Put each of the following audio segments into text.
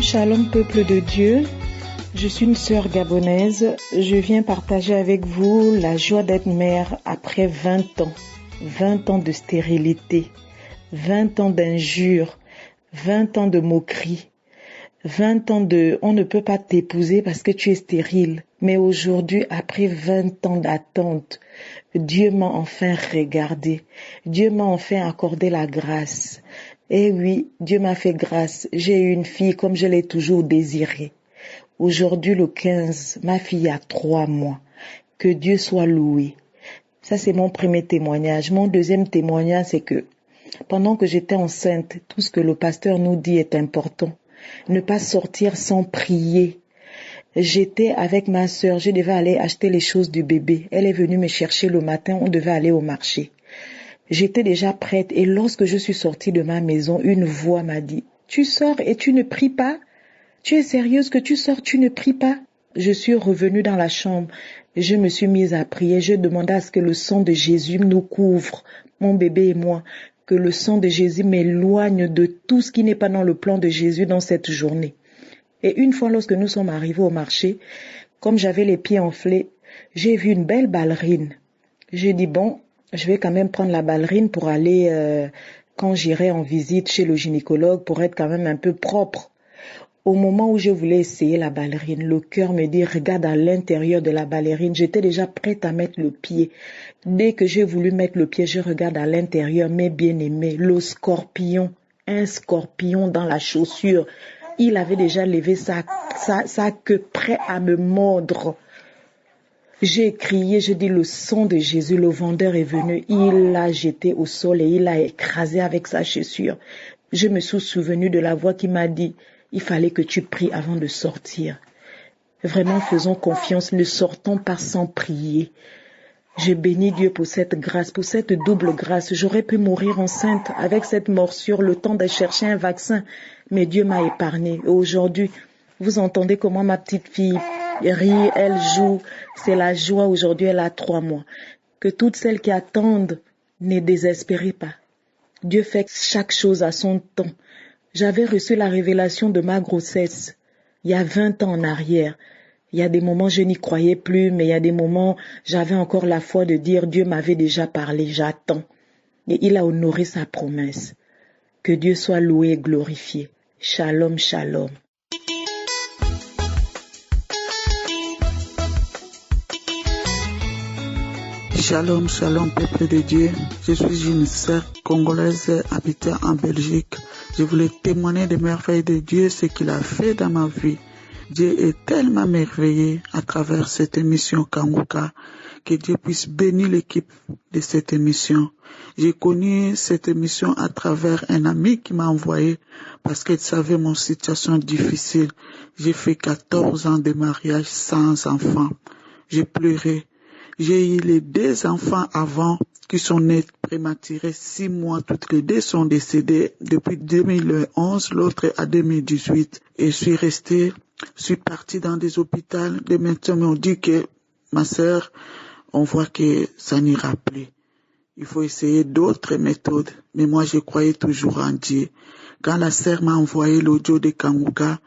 Shalom peuple de Dieu, je suis une sœur gabonaise, je viens partager avec vous la joie d'être mère après 20 ans de stérilité, 20 ans d'injures, 20 ans de moqueries, 20 ans de on ne peut pas t'épouser parce que tu es stérile. Mais aujourd'hui, après 20 ans d'attente, Dieu m'a enfin regardé, Dieu m'a enfin accordé la grâce. Et oui, Dieu m'a fait grâce. J'ai eu une fille comme je l'ai toujours désirée. Aujourd'hui, le 15, ma fille a 3 mois. Que Dieu soit loué. Ça, c'est mon premier témoignage. Mon deuxième témoignage, c'est que pendant que j'étais enceinte, tout ce que le pasteur nous dit est important. Ne pas sortir sans prier. J'étais avec ma sœur, je devais aller acheter les choses du bébé. Elle est venue me chercher le matin, on devait aller au marché. J'étais déjà prête et lorsque je suis sortie de ma maison, une voix m'a dit « Tu sors et tu ne pries pas? Tu es sérieuse que tu sors, tu ne pries pas ?» Je suis revenue dans la chambre, je me suis mise à prier, je demandais à ce que le sang de Jésus nous couvre, mon bébé et moi, que le sang de Jésus m'éloigne de tout ce qui n'est pas dans le plan de Jésus dans cette journée. Et une fois lorsque nous sommes arrivés au marché, comme j'avais les pieds enflés, j'ai vu une belle ballerine. J'ai dit bon, je vais quand même prendre la ballerine pour aller, quand j'irai en visite chez le gynécologue, pour être quand même un peu propre. Au moment où je voulais essayer la ballerine, le cœur me dit, regarde à l'intérieur de la ballerine. J'étais déjà prête à mettre le pied. Dès que j'ai voulu mettre le pied, je regarde à l'intérieur, mes bien-aimés, le scorpion, un scorpion dans la chaussure. Il avait déjà levé sa queue prêt à me mordre. J'ai crié, j'ai dit le sang de Jésus, le vendeur est venu, il l'a jeté au sol et il l'a écrasé avec sa chaussure. Je me suis souvenu de la voix qui m'a dit, il fallait que tu pries avant de sortir. Vraiment faisons confiance, ne sortons pas sans prier. Je bénis Dieu pour cette grâce, pour cette double grâce. J'aurais pu mourir enceinte avec cette morsure, le temps de chercher un vaccin, mais Dieu m'a épargné. Et aujourd'hui, vous entendez comment ma petite fille rit, elle joue, c'est la joie. Aujourd'hui, elle a 3 mois. Que toutes celles qui attendent, ne désespérez pas. Dieu fait chaque chose à son temps. J'avais reçu la révélation de ma grossesse il y a 20 ans en arrière. Il y a des moments je n'y croyais plus, mais il y a des moments j'avais encore la foi de dire Dieu m'avait déjà parlé, j'attends. Et il a honoré sa promesse. Que Dieu soit loué et glorifié. Shalom, shalom. Shalom, shalom, peuple de Dieu. Je suis une sœur congolaise habitant en Belgique. Je voulais témoigner des merveilles de Dieu, ce qu'il a fait dans ma vie. Dieu est tellement merveilleux à travers cette émission Kanguka. Que Dieu puisse bénir l'équipe de cette émission. J'ai connu cette émission à travers un ami qui m'a envoyé parce qu'il savait mon situation difficile. J'ai fait 14 ans de mariage sans enfant. J'ai pleuré. J'ai eu les 2 enfants avant qui sont nés prématurés, 6 mois. Toutes les 2 sont décédées depuis 2011, l'autre à 2018. Et je suis partie dans des hôpitaux. Les médecins m'ont dit que ma sœur, on voit que ça n'ira plus. Il faut essayer d'autres méthodes. Mais moi, je croyais toujours en Dieu. Quand la sœur m'a envoyé l'audio de Kanguka,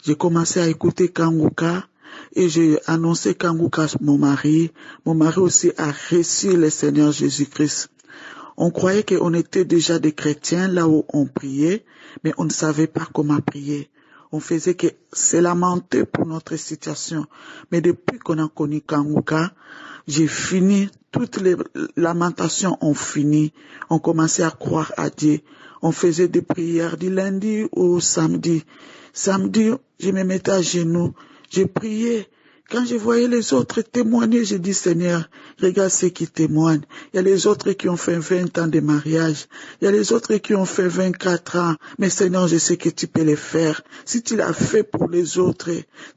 j'ai commencé à écouter Kanguka. Et j'ai annoncé Kanguka à mon mari. Mon mari aussi a reçu le Seigneur Jésus-Christ. On croyait qu'on était déjà des chrétiens là où on priait, mais on ne savait pas comment prier. On faisait que se lamenter pour notre situation. Mais depuis qu'on a connu Kanguka, j'ai fini, toutes les lamentations ont fini. On commençait à croire à Dieu. On faisait des prières du lundi au samedi. Samedi, je me mettais à genoux. J'ai prié. Quand je voyais les autres témoigner, j'ai dit, Seigneur, regarde ceux qui témoignent. Il y a les autres qui ont fait 20 ans de mariage. Il y a les autres qui ont fait 24 ans. Mais Seigneur, je sais que tu peux les faire. Si tu l'as fait pour les autres,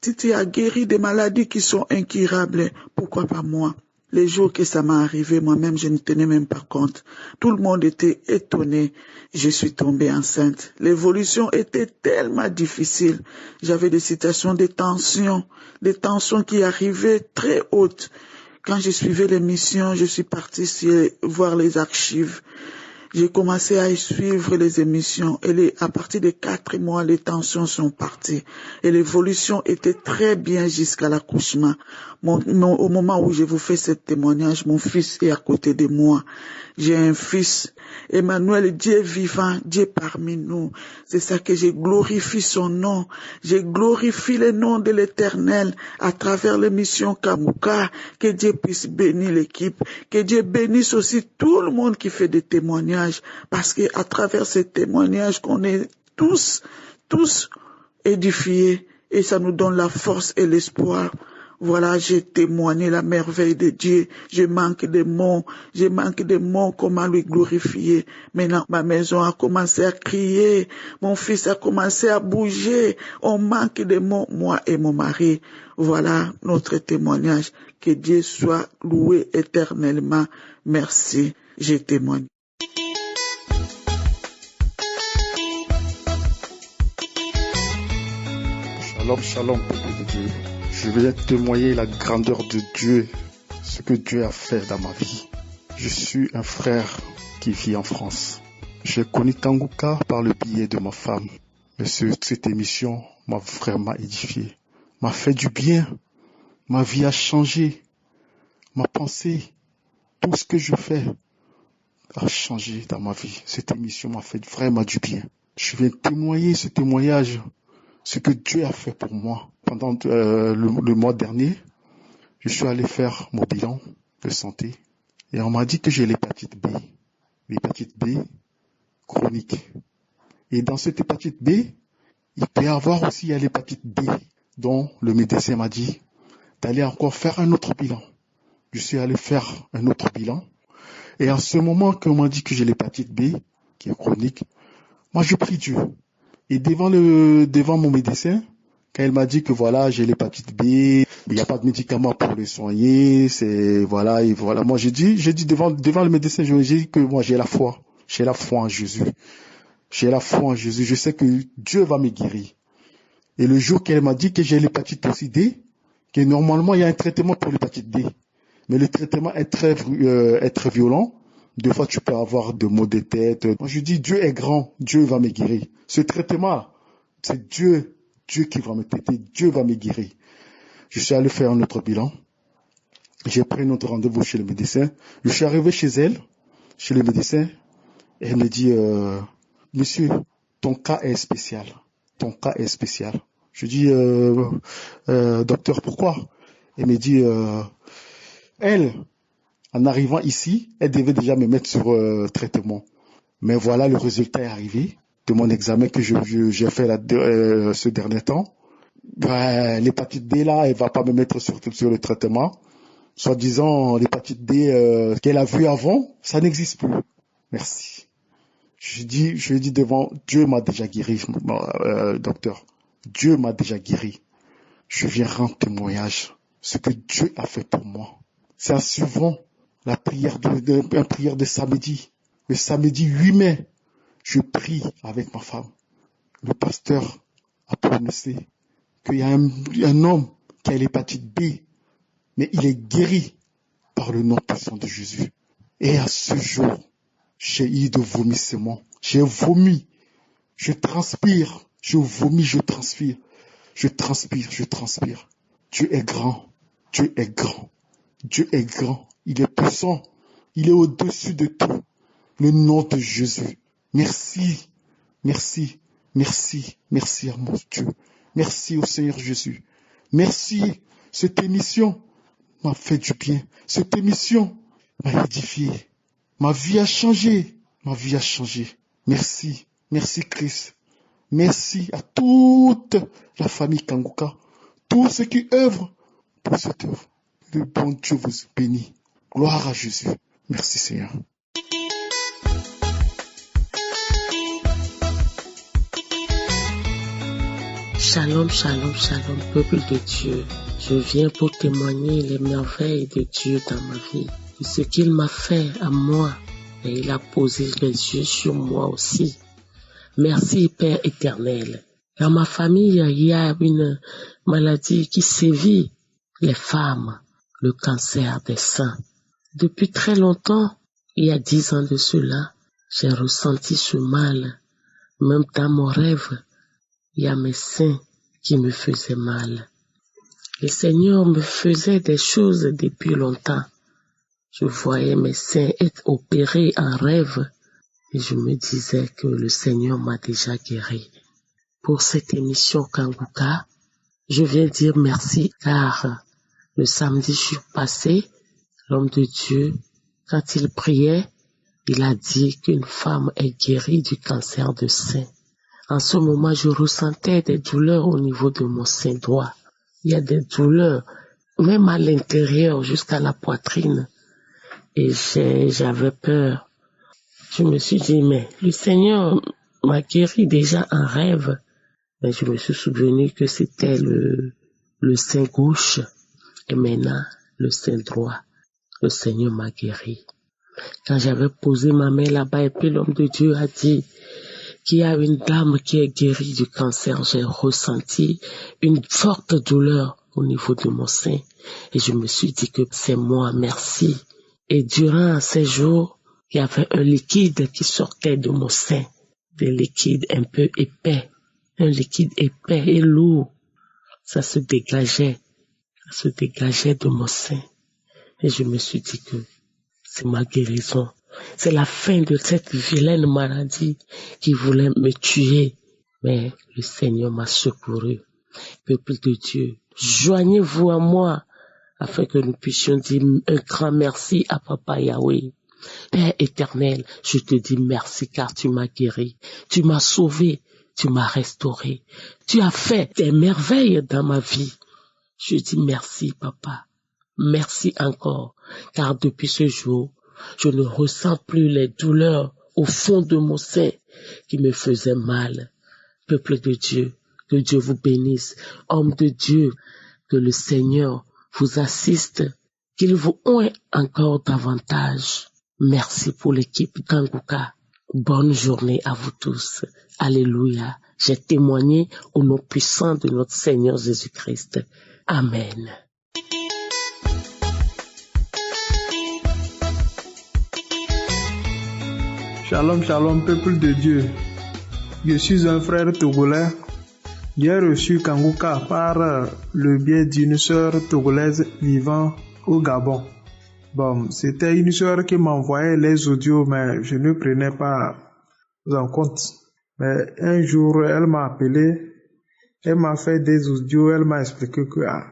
si tu as guéri des maladies qui sont incurables, pourquoi pas moi? Les jours que ça m'est arrivé, moi-même, je ne tenais même pas compte. Tout le monde était étonné. Je suis tombée enceinte. L'évolution était tellement difficile. J'avais des situations de tension, des tensions qui arrivaient très hautes. Quand je suivais l'émission, je suis partie voir les archives. J'ai commencé à suivre les émissions et à partir de 4 mois, les tensions sont parties et l'évolution était très bien jusqu'à l'accouchement. Au moment où je vous fais ce témoignage, mon fils est à côté de moi. J'ai un fils, Emmanuel, Dieu vivant, Dieu parmi nous. C'est ça que je glorifie son nom. Je glorifie le nom de l'Éternel à travers l'émission Kamouka. Que Dieu puisse bénir l'équipe. Que Dieu bénisse aussi tout le monde qui fait des témoignages. Parce que à travers ces témoignages qu'on est tous édifiés. Et ça nous donne la force et l'espoir. Voilà, j'ai témoigné la merveille de Dieu. Je manque de mots, comment lui glorifier. Maintenant, ma maison a commencé à crier. Mon fils a commencé à bouger. On manque de mots, moi et mon mari. Voilà notre témoignage. Que Dieu soit loué éternellement. Merci. Je témoigne. Shalom, shalom, peuple de Dieu. Je vais témoigner la grandeur de Dieu, ce que Dieu a fait dans ma vie. Je suis un frère qui vit en France. J'ai connu Kanguka par le biais de ma femme. Mais cette émission m'a vraiment édifié, m'a fait du bien. Ma vie a changé. Ma pensée, tout ce que je fais a changé dans ma vie. Cette émission m'a fait vraiment du bien. Je viens témoigner ce témoignage, ce que Dieu a fait pour moi. Pendant le mois dernier, je suis allé faire mon bilan de santé et on m'a dit que j'ai l'hépatite B chronique. Et dans cette hépatite B, il peut y avoir aussi l'hépatite D, dont le médecin m'a dit d'aller encore faire un autre bilan. Je suis allé faire un autre bilan et à ce moment qu'on m'a dit que j'ai l'hépatite B, qui est chronique, moi je prie Dieu. Et devant mon médecin, quand elle m'a dit que voilà, j'ai l'hépatite B, il n'y a pas de médicaments pour le soigner, voilà. Moi, j'ai dit devant le médecin, j'ai dit que moi, j'ai la foi en Jésus. J'ai la foi en Jésus. Je sais que Dieu va me guérir. Et le jour qu'elle m'a dit que j'ai l'hépatite aussi D, que normalement, il y a un traitement pour l'hépatite D. Mais le traitement est très violent. Des fois, tu peux avoir des maux de tête. Moi, je dis, Dieu est grand. Dieu va me guérir. Ce traitement, c'est Dieu qui va me traiter. Dieu va me guérir. Je suis allé faire un autre bilan. J'ai pris notre rendez-vous chez le médecin. Je suis arrivé chez le médecin. Et elle me dit, monsieur, ton cas est spécial. Je dis, docteur, pourquoi? Elle me dit, elle, en arrivant ici, elle devait déjà me mettre sur traitement. Mais voilà, le résultat est arrivé de mon examen que j'ai fait ce dernier temps. L'hépatite D, là, elle va pas me mettre sur le traitement. Soi-disant, l'hépatite D qu'elle a vue avant, ça n'existe plus. Merci. Je lui dis devant, Dieu m'a déjà guéri, docteur. Dieu m'a déjà guéri. Je viens rendre témoignage ce que Dieu a fait pour moi. C'est en suivant la prière de samedi. Le samedi 8 mai, je prie avec ma femme. Le pasteur a prononcé qu'il y a un homme qui a l'hépatite B, mais il est guéri par le nom puissant de Jésus. Et à ce jour, j'ai eu de vomissements. J'ai vomi. Je transpire. Je vomis, je transpire. Je transpire. Dieu est grand. Dieu est grand. Dieu est grand. Il est puissant. Il est au-dessus de tout. Le nom de Jésus. Merci. Merci. Merci. Merci à mon Dieu. Merci au Seigneur Jésus. Merci. Cette émission m'a fait du bien. Cette émission m'a édifié. Ma vie a changé. Ma vie a changé. Merci. Merci Christ. Merci à toute la famille Kanguka. Tous ceux qui œuvrent pour cette œuvre. Le bon Dieu vous bénit. Gloire à Jésus. Merci Seigneur. Shalom, shalom, shalom, peuple de Dieu. Je viens pour témoigner les merveilles de Dieu dans ma vie. De ce qu'il m'a fait à moi. Et il a posé les yeux sur moi aussi. Merci Père éternel. Dans ma famille, il y a une maladie qui sévit les femmes, le cancer des seins. Depuis très longtemps, il y a 10 ans de cela, J'ai ressenti ce mal. Même dans mon rêve, il y a mes seins qui me faisaient mal. Le Seigneur me faisait des choses depuis longtemps. Je voyais mes seins être opérés en rêve et je me disais que le Seigneur m'a déjà guéri. Pour cette émission Kanguka, je viens dire merci car le samedi passé, l'homme de Dieu, quand il priait, il a dit qu'une femme est guérie du cancer de sein. En ce moment, je ressentais des douleurs au niveau de mon sein droit. Il y a des douleurs, même à l'intérieur, jusqu'à la poitrine. Et j'avais peur. Je me suis dit, mais le Seigneur m'a guéri déjà en rêve. Mais je me suis souvenu que c'était le sein gauche. Et maintenant, le sein droit. Le Seigneur m'a guéri. Quand j'avais posé ma main là-bas et puis l'homme de Dieu a dit qu'il y a une dame qui est guérie du cancer, j'ai ressenti une forte douleur au niveau de mon sein. Et je me suis dit que c'est moi, merci. Et durant ces jours, il y avait un liquide qui sortait de mon sein. Des liquides un peu épais. Un liquide épais et lourd. Ça se dégageait de mon sein. Et je me suis dit que c'est ma guérison. C'est la fin de cette vilaine maladie qui voulait me tuer. Mais le Seigneur m'a secouru. Peuple de Dieu, joignez-vous à moi afin que nous puissions dire un grand merci à Papa Yahweh. Père éternel, je te dis merci car tu m'as guéri, tu m'as sauvé, tu m'as restauré. Tu as fait des merveilles dans ma vie. Je dis merci Papa. Merci encore, car depuis ce jour, je ne ressens plus les douleurs au fond de mon sein qui me faisaient mal. Peuple de Dieu, que Dieu vous bénisse. Homme de Dieu, que le Seigneur vous assiste, qu'il vous oint encore davantage. Merci pour l'équipe Kanguka. Bonne journée à vous tous. Alléluia. J'ai témoigné au nom puissant de notre Seigneur Jésus-Christ. Amen. Shalom, shalom, peuple de Dieu. Je suis un frère togolais. J'ai reçu Kanguka par le biais d'une sœur togolaise vivant au Gabon. Bon, c'était une sœur qui m'envoyait les audios, mais je ne prenais pas en compte. Mais un jour, elle m'a appelé, elle m'a fait des audios, elle m'a expliqué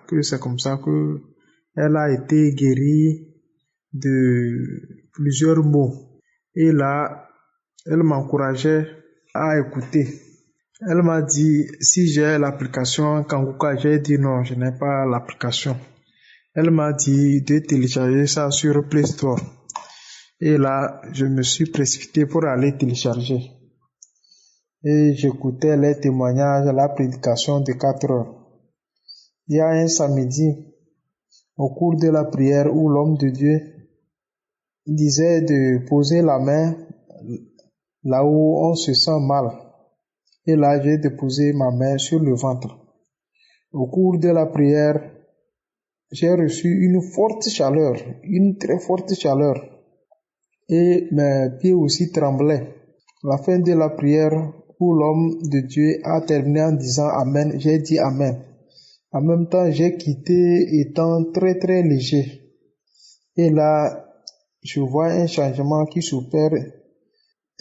que c'est comme ça que elle a été guérie de plusieurs maux. Et là, elle m'encourageait à écouter. Elle m'a dit, si j'ai l'application Kanguka, j'ai dit non, je n'ai pas l'application. Elle m'a dit de télécharger ça sur Play Store. Et là, je me suis précipité pour aller télécharger. Et j'écoutais les témoignages, la prédication de 4 heures. Il y a un samedi, au cours de la prière où l'homme de Dieu disait de poser la main là où on se sent mal. Et là, j'ai déposé ma main sur le ventre. Au cours de la prière, j'ai reçu une forte chaleur, une très forte chaleur. Et mes pieds aussi tremblaient. À la fin de la prière, où l'homme de Dieu a terminé en disant Amen, j'ai dit Amen. En même temps, j'ai quitté étant très très léger. Et là, je vois un changement qui s'opère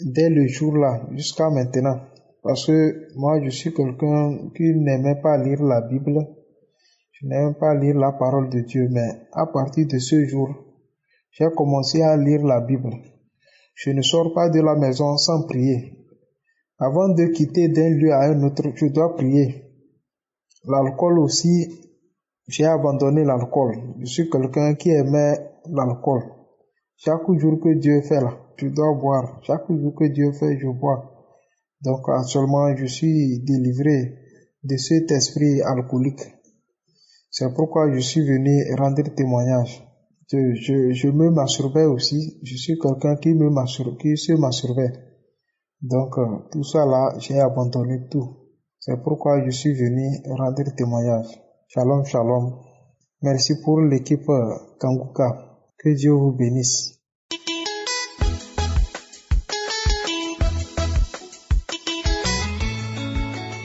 dès le jour-là jusqu'à maintenant. Parce que moi, je suis quelqu'un qui n'aimait pas lire la Bible. Je n'aime pas lire la parole de Dieu. Mais à partir de ce jour, j'ai commencé à lire la Bible. Je ne sors pas de la maison sans prier. Avant de quitter d'un lieu à un autre, je dois prier. L'alcool aussi, j'ai abandonné l'alcool. Je suis quelqu'un qui aimait l'alcool. Chaque jour que Dieu fait là, je dois boire. Chaque jour que Dieu fait, je bois. Donc actuellement, je suis délivré de cet esprit alcoolique. C'est pourquoi je suis venu rendre témoignage. Je me masturbais aussi. Je suis quelqu'un qui se masturbait. Donc tout ça là, j'ai abandonné tout. C'est pourquoi je suis venu rendre témoignage. Shalom, shalom. Merci pour l'équipe Kanguka. Que Dieu vous bénisse.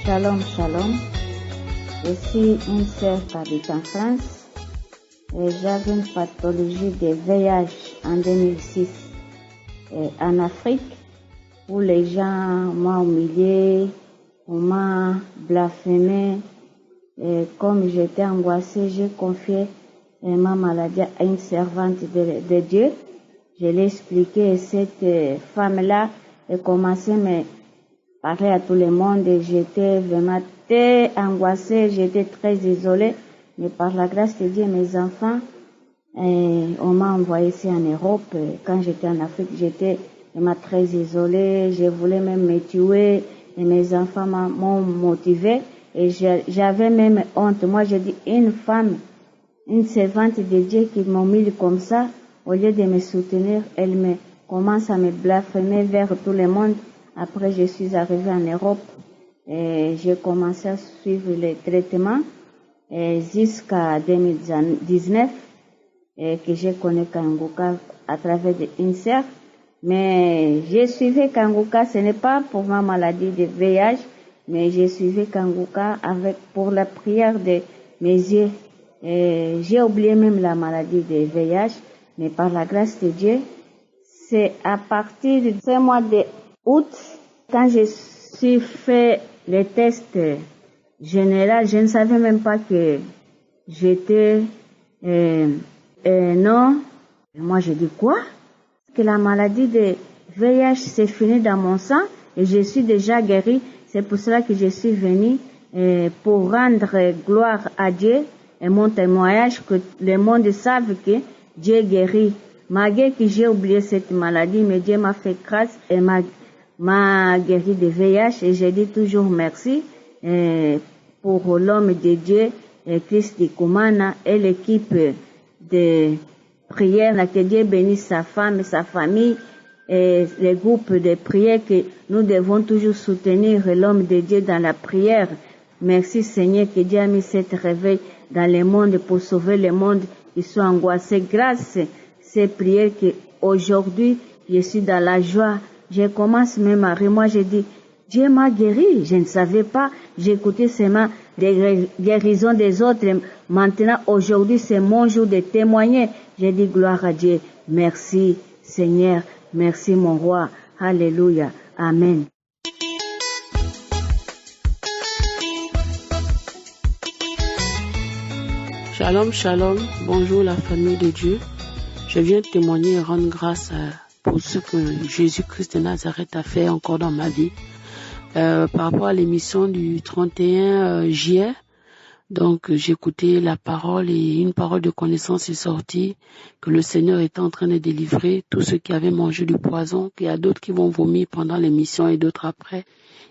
Shalom, shalom. Je suis une sœur qui habite en France et j'avais une pathologie de VIH en 2006 en Afrique où les gens m'ont humilié, on m'a blasphémé. Et comme j'étais angoissée, j'ai confié ma maladie à une servante de Dieu. Je l'ai expliqué et cette femme-là a commencé à me parler à tout le monde et j'étais vraiment très angoissée, j'étais très isolée. Mais par la grâce de Dieu, mes enfants, on m'a envoyé ici en Europe. Quand j'étais en Afrique, j'étais vraiment très isolée, je voulais même me tuer et mes enfants m'ont motivée et j'avais même honte. Moi, j'ai dit, une femme, une servante de Dieu qui m'humilie comme ça, au lieu de me soutenir, elle me commence à me blasphémer vers tout le monde. Après, je suis arrivée en Europe et j'ai commencé à suivre les traitements jusqu'à 2019 et que j'ai connu Kanguka à travers des INSER. Mais j'ai suivi Kanguka, ce n'est pas pour ma maladie de VIH, mais j'ai suivi Kanguka pour la prière de mes yeux. J'ai oublié même la maladie de VIH, mais par la grâce de Dieu, c'est à partir de ce mois d'août, quand je suis fait les tests généraux, je ne savais même pas que j'étais non. Moi, je dis quoi? Que la maladie de VIH s'est finie dans mon sang et je suis déjà guérie. C'est pour cela que je suis venue pour rendre gloire à Dieu et mon témoignage que le monde sache que Dieu guérit. Malgré que j'ai oublié cette maladie, mais Dieu m'a fait grâce et m'a guéri de VIH et je dis toujours merci pour l'homme de Dieu, Christ Kumana et l'équipe de prière, que Dieu bénisse sa femme et sa famille et les groupes de prière que nous devons toujours soutenir l'homme de Dieu dans la prière. Merci Seigneur que Dieu a mis cette réveil dans le monde pour sauver le monde qui soit angoissé. Grâce à ces prières que aujourd'hui je suis dans la joie. Je commence même à rire. Moi je dis Dieu m'a guéri. Je ne savais pas. J'écoutais seulement des guérisons des autres. Maintenant aujourd'hui c'est mon jour de témoigner. J'ai dit gloire à Dieu. Merci Seigneur. Merci mon roi. Alléluia. Amen. Shalom, shalom. Bonjour la famille de Dieu. Je viens témoigner et rendre grâce pour ce que Jésus-Christ de Nazareth a fait encore dans ma vie. Par rapport à l'émission du 31 juillet, donc j'ai écouté la parole et une parole de connaissance est sortie que le Seigneur est en train de délivrer tous ceux qui avaient mangé du poison, qu'il y a d'autres qui vont vomir pendant l'émission et d'autres après.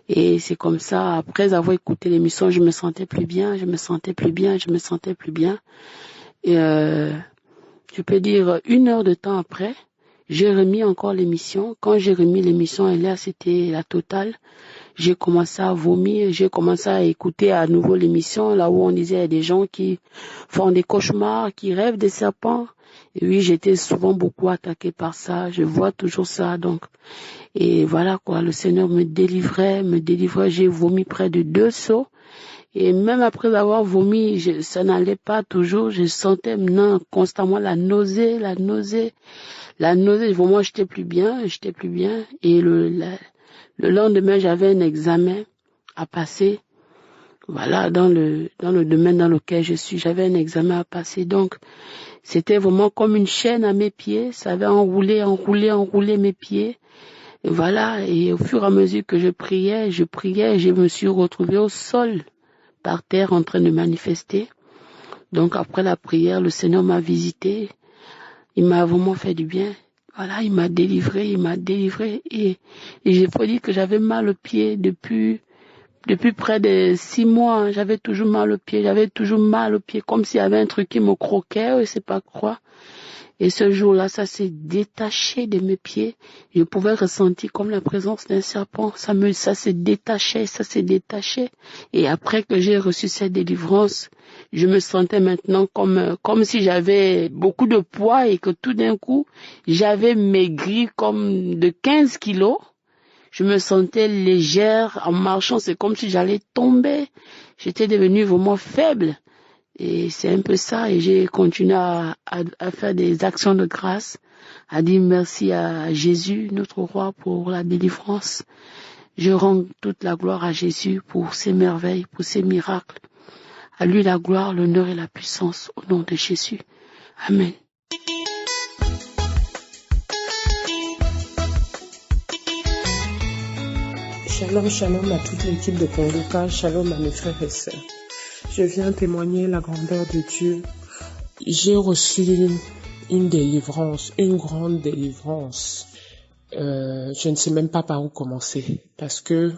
Et c'est comme ça, après avoir écouté l'émission, je me sentais plus bien. Et je peux dire 1 heure de temps après, j'ai remis encore l'émission. Quand j'ai remis l'émission, et là c'était la totale. J'ai commencé à vomir, j'ai commencé à écouter à nouveau l'émission, là où on disait il y a des gens qui font des cauchemars, qui rêvent des serpents. Et oui, j'étais souvent beaucoup attaquée par ça, je vois toujours ça, donc. Et voilà quoi, le Seigneur me délivrait, j'ai vomi près de 2 seaux. Et même après avoir vomi, ça n'allait pas toujours, je sentais maintenant constamment la nausée. Vraiment, j'étais plus bien. Et le lendemain, j'avais un examen à passer. Voilà, dans le domaine dans lequel je suis, j'avais un examen à passer. Donc, c'était vraiment comme une chaîne à mes pieds. Ça avait enroulé mes pieds. Et voilà, et au fur et à mesure que je priais, je me suis retrouvée au sol, par terre, en train de manifester. Donc, après la prière, le Seigneur m'a visité. Il m'a vraiment fait du bien. Voilà, il m'a délivré. Et j'ai faut dire que j'avais mal au pied depuis près de 6 mois. J'avais toujours mal au pied, comme s'il y avait un truc qui me croquait, je sais pas quoi. Et ce jour-là, ça s'est détaché de mes pieds. Je pouvais ressentir comme la présence d'un serpent. Ça s'est détaché. Et après que j'ai reçu cette délivrance, je me sentais maintenant comme si j'avais beaucoup de poids et que tout d'un coup, j'avais maigri comme de 15 kilos. Je me sentais légère en marchant, c'est comme si j'allais tomber. J'étais devenue vraiment faible. Et c'est un peu ça, et j'ai continué à faire des actions de grâce, à dire merci à Jésus, notre roi, pour la délivrance. Je rends toute la gloire à Jésus pour ses merveilles, pour ses miracles. À lui la gloire, l'honneur et la puissance au nom de Jésus. Amen. Shalom, shalom à toute l'équipe de Congoka, shalom à mes frères et sœurs. Je viens témoigner la grandeur de Dieu. J'ai reçu une délivrance, une grande délivrance. Je ne sais même pas par où commencer parce que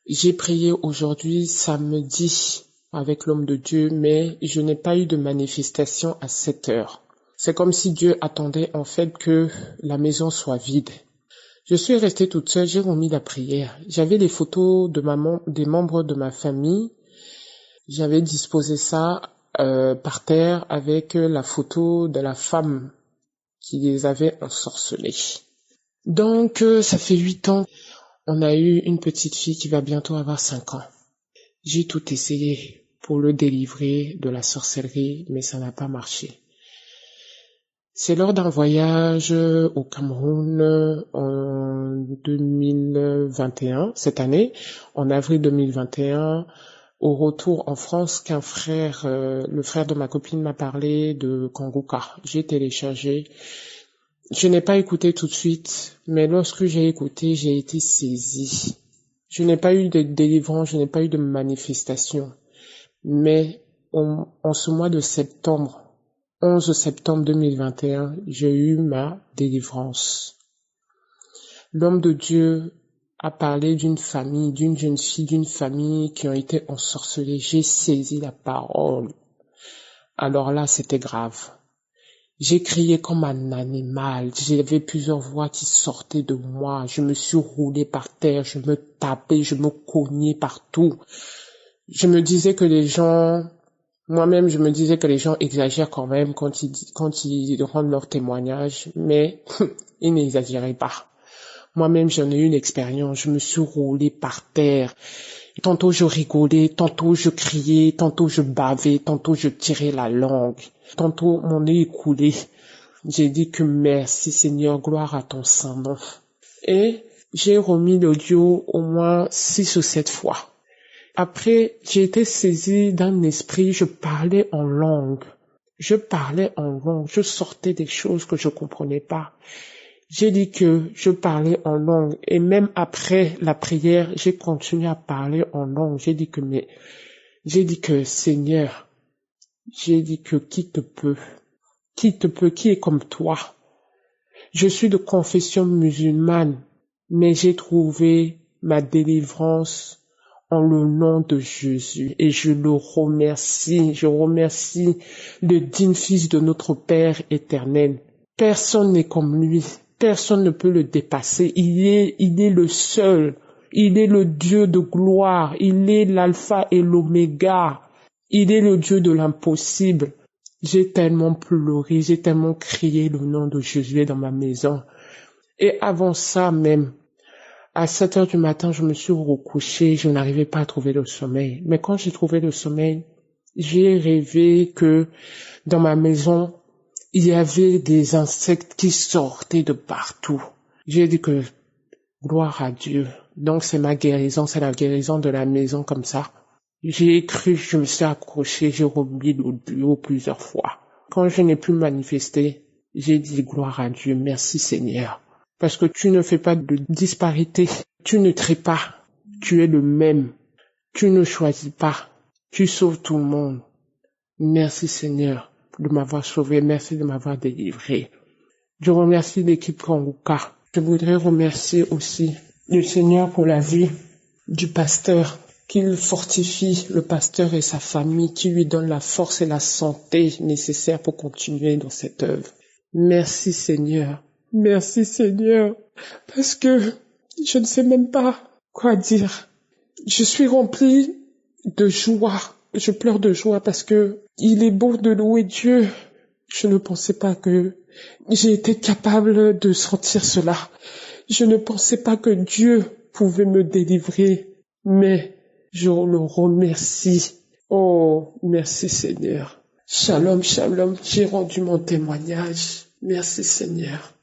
j'ai prié aujourd'hui samedi avec l'homme de Dieu, mais je n'ai pas eu de manifestation à 7 heures. C'est comme si Dieu attendait en fait que la maison soit vide. Je suis restée toute seule, j'ai remis la prière. J'avais des photos des membres de ma famille. J'avais disposé ça par terre avec la photo de la femme qui les avait ensorcelés. Donc, ça fait 8 ans. On a eu une petite fille qui va bientôt avoir 5 ans. J'ai tout essayé pour le délivrer de la sorcellerie, mais ça n'a pas marché. C'est lors d'un voyage au Cameroun en 2021, cette année, en avril 2021, au retour en France, qu'un frère, le frère de ma copine m'a parlé de Congoka. J'ai téléchargé. Je n'ai pas écouté tout de suite, mais lorsque j'ai écouté, j'ai été saisie. Je n'ai pas eu de délivrance, je n'ai pas eu de manifestation. Mais en ce mois de septembre, 11 septembre 2021, j'ai eu ma délivrance. L'homme de Dieu a parlé d'une famille, d'une jeune fille, d'une famille qui ont été ensorcelées. J'ai saisi la parole. Alors là, c'était grave. J'ai crié comme un animal. J'avais plusieurs voix qui sortaient de moi. Je me suis roulée par terre. Je me tapais, je me cognais partout. Je me disais que les gens, moi-même, je me disais que les gens exagèrent quand même quand ils rendent leur témoignage, mais ils n'exagéraient pas. Moi-même, j'en ai eu une expérience. Je me suis roulée par terre. Tantôt je rigolais, tantôt je criais, tantôt je bavais, tantôt je tirais la langue. Tantôt mon nez coulait. J'ai dit que merci Seigneur, gloire à ton saint nom. Et j'ai remis l'audio au moins 6 ou 7 fois. Après, j'ai été saisie d'un esprit, je parlais en langue. Je sortais des choses que je comprenais pas. J'ai dit que je parlais en langue et même après la prière, j'ai continué à parler en langue. J'ai dit que Seigneur, j'ai dit que qui te peut, qui est comme toi. Je suis de confession musulmane, mais j'ai trouvé ma délivrance en le nom de Jésus et je le remercie. Je remercie le digne Fils de notre Père éternel. Personne n'est comme lui. Personne ne peut le dépasser. Il est le seul. Il est le Dieu de gloire. Il est l'alpha et l'oméga. Il est le Dieu de l'impossible. J'ai tellement pleuré, j'ai tellement crié le nom de Jésus dans ma maison. Et avant ça même, à 7 heures du matin, je me suis recouchée, je n'arrivais pas à trouver le sommeil. Mais quand j'ai trouvé le sommeil, j'ai rêvé que dans ma maison, il y avait des insectes qui sortaient de partout. J'ai dit que gloire à Dieu. Donc c'est ma guérison, c'est la guérison de la maison comme ça. J'ai cru, je me suis accroché, j'ai remis l'audio plusieurs fois. Quand je n'ai plus manifesté, j'ai dit gloire à Dieu, merci Seigneur. Parce que tu ne fais pas de disparité, tu ne traites pas, tu es le même, tu ne choisis pas, tu sauves tout le monde. Merci Seigneur de m'avoir sauvé, merci de m'avoir délivré. Je remercie l'équipe Congoka. Je voudrais remercier aussi le Seigneur pour la vie du pasteur, qu'il fortifie le pasteur et sa famille, qui lui donne la force et la santé nécessaires pour continuer dans cette œuvre. Merci Seigneur, parce que je ne sais même pas quoi dire. Je suis remplie de joie. Je pleure de joie parce que il est beau de louer Dieu. Je ne pensais pas que j'ai été capable de sentir cela. Je ne pensais pas que Dieu pouvait me délivrer, mais je le remercie. Oh, merci Seigneur. Shalom, shalom, j'ai rendu mon témoignage. Merci Seigneur.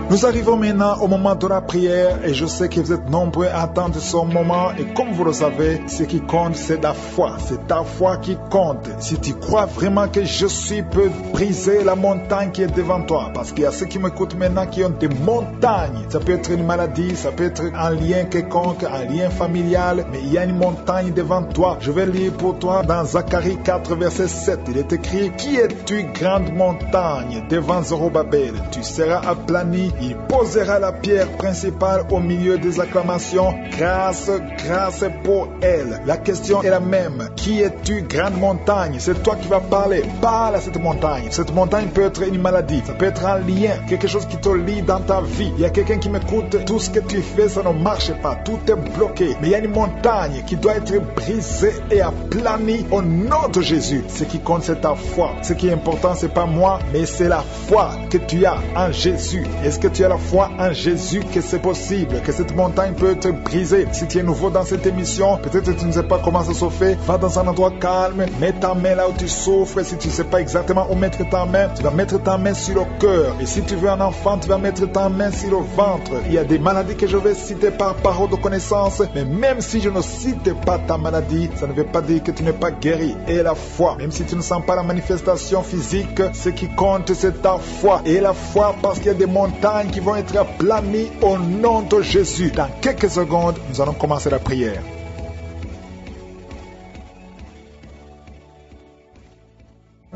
Nous arrivons maintenant au moment de la prière et je sais que vous êtes nombreux à attendre ce moment et comme vous le savez, ce qui compte c'est la foi, c'est ta foi qui compte. Si tu crois vraiment que Jésus peut briser la montagne qui est devant toi, parce qu'il y a ceux qui m'écoutent maintenant qui ont des montagnes, ça peut être une maladie, ça peut être un lien quelconque, un lien familial, mais il y a une montagne devant toi. Je vais lire pour toi dans Zacharie 4 verset 7, il est écrit: Qui es-tu grande montagne devant Zorobabel? Tu seras aplani. Il posera la pierre principale au milieu des acclamations. Grâce, grâce pour elle. La question est la même. Qui es-tu, grande montagne? C'est toi qui vas parler. Parle à cette montagne. Cette montagne peut être une maladie. Ça peut être un lien. Quelque chose qui te lie dans ta vie. Il y a quelqu'un qui m'écoute. Tout ce que tu fais, ça ne marche pas. Tout est bloqué. Mais il y a une montagne qui doit être brisée et aplanie au nom de Jésus. Ce qui compte, c'est ta foi. Ce qui est important, c'est pas moi, mais c'est la foi que tu as en Jésus. Est-ce que tu as la foi en Jésus que c'est possible, que cette montagne peut être brisée? Si tu es nouveau dans cette émission, peut-être que tu ne sais pas comment ça se fait, va dans un endroit calme, mets ta main là où tu souffres. Si tu ne sais pas exactement où mettre ta main, tu vas mettre ta main sur le cœur. Et si tu veux un enfant, tu vas mettre ta main sur le ventre. Il y a des maladies que je vais citer par parole de connaissance, mais même si je ne cite pas ta maladie, ça ne veut pas dire que tu n'es pas guéri. Et la foi, même si tu ne sens pas la manifestation physique, ce qui compte c'est ta foi. Et la foi parce qu'il y a des montagnes qui vont être aplanies au nom de Jésus. Dans quelques secondes, nous allons commencer la prière.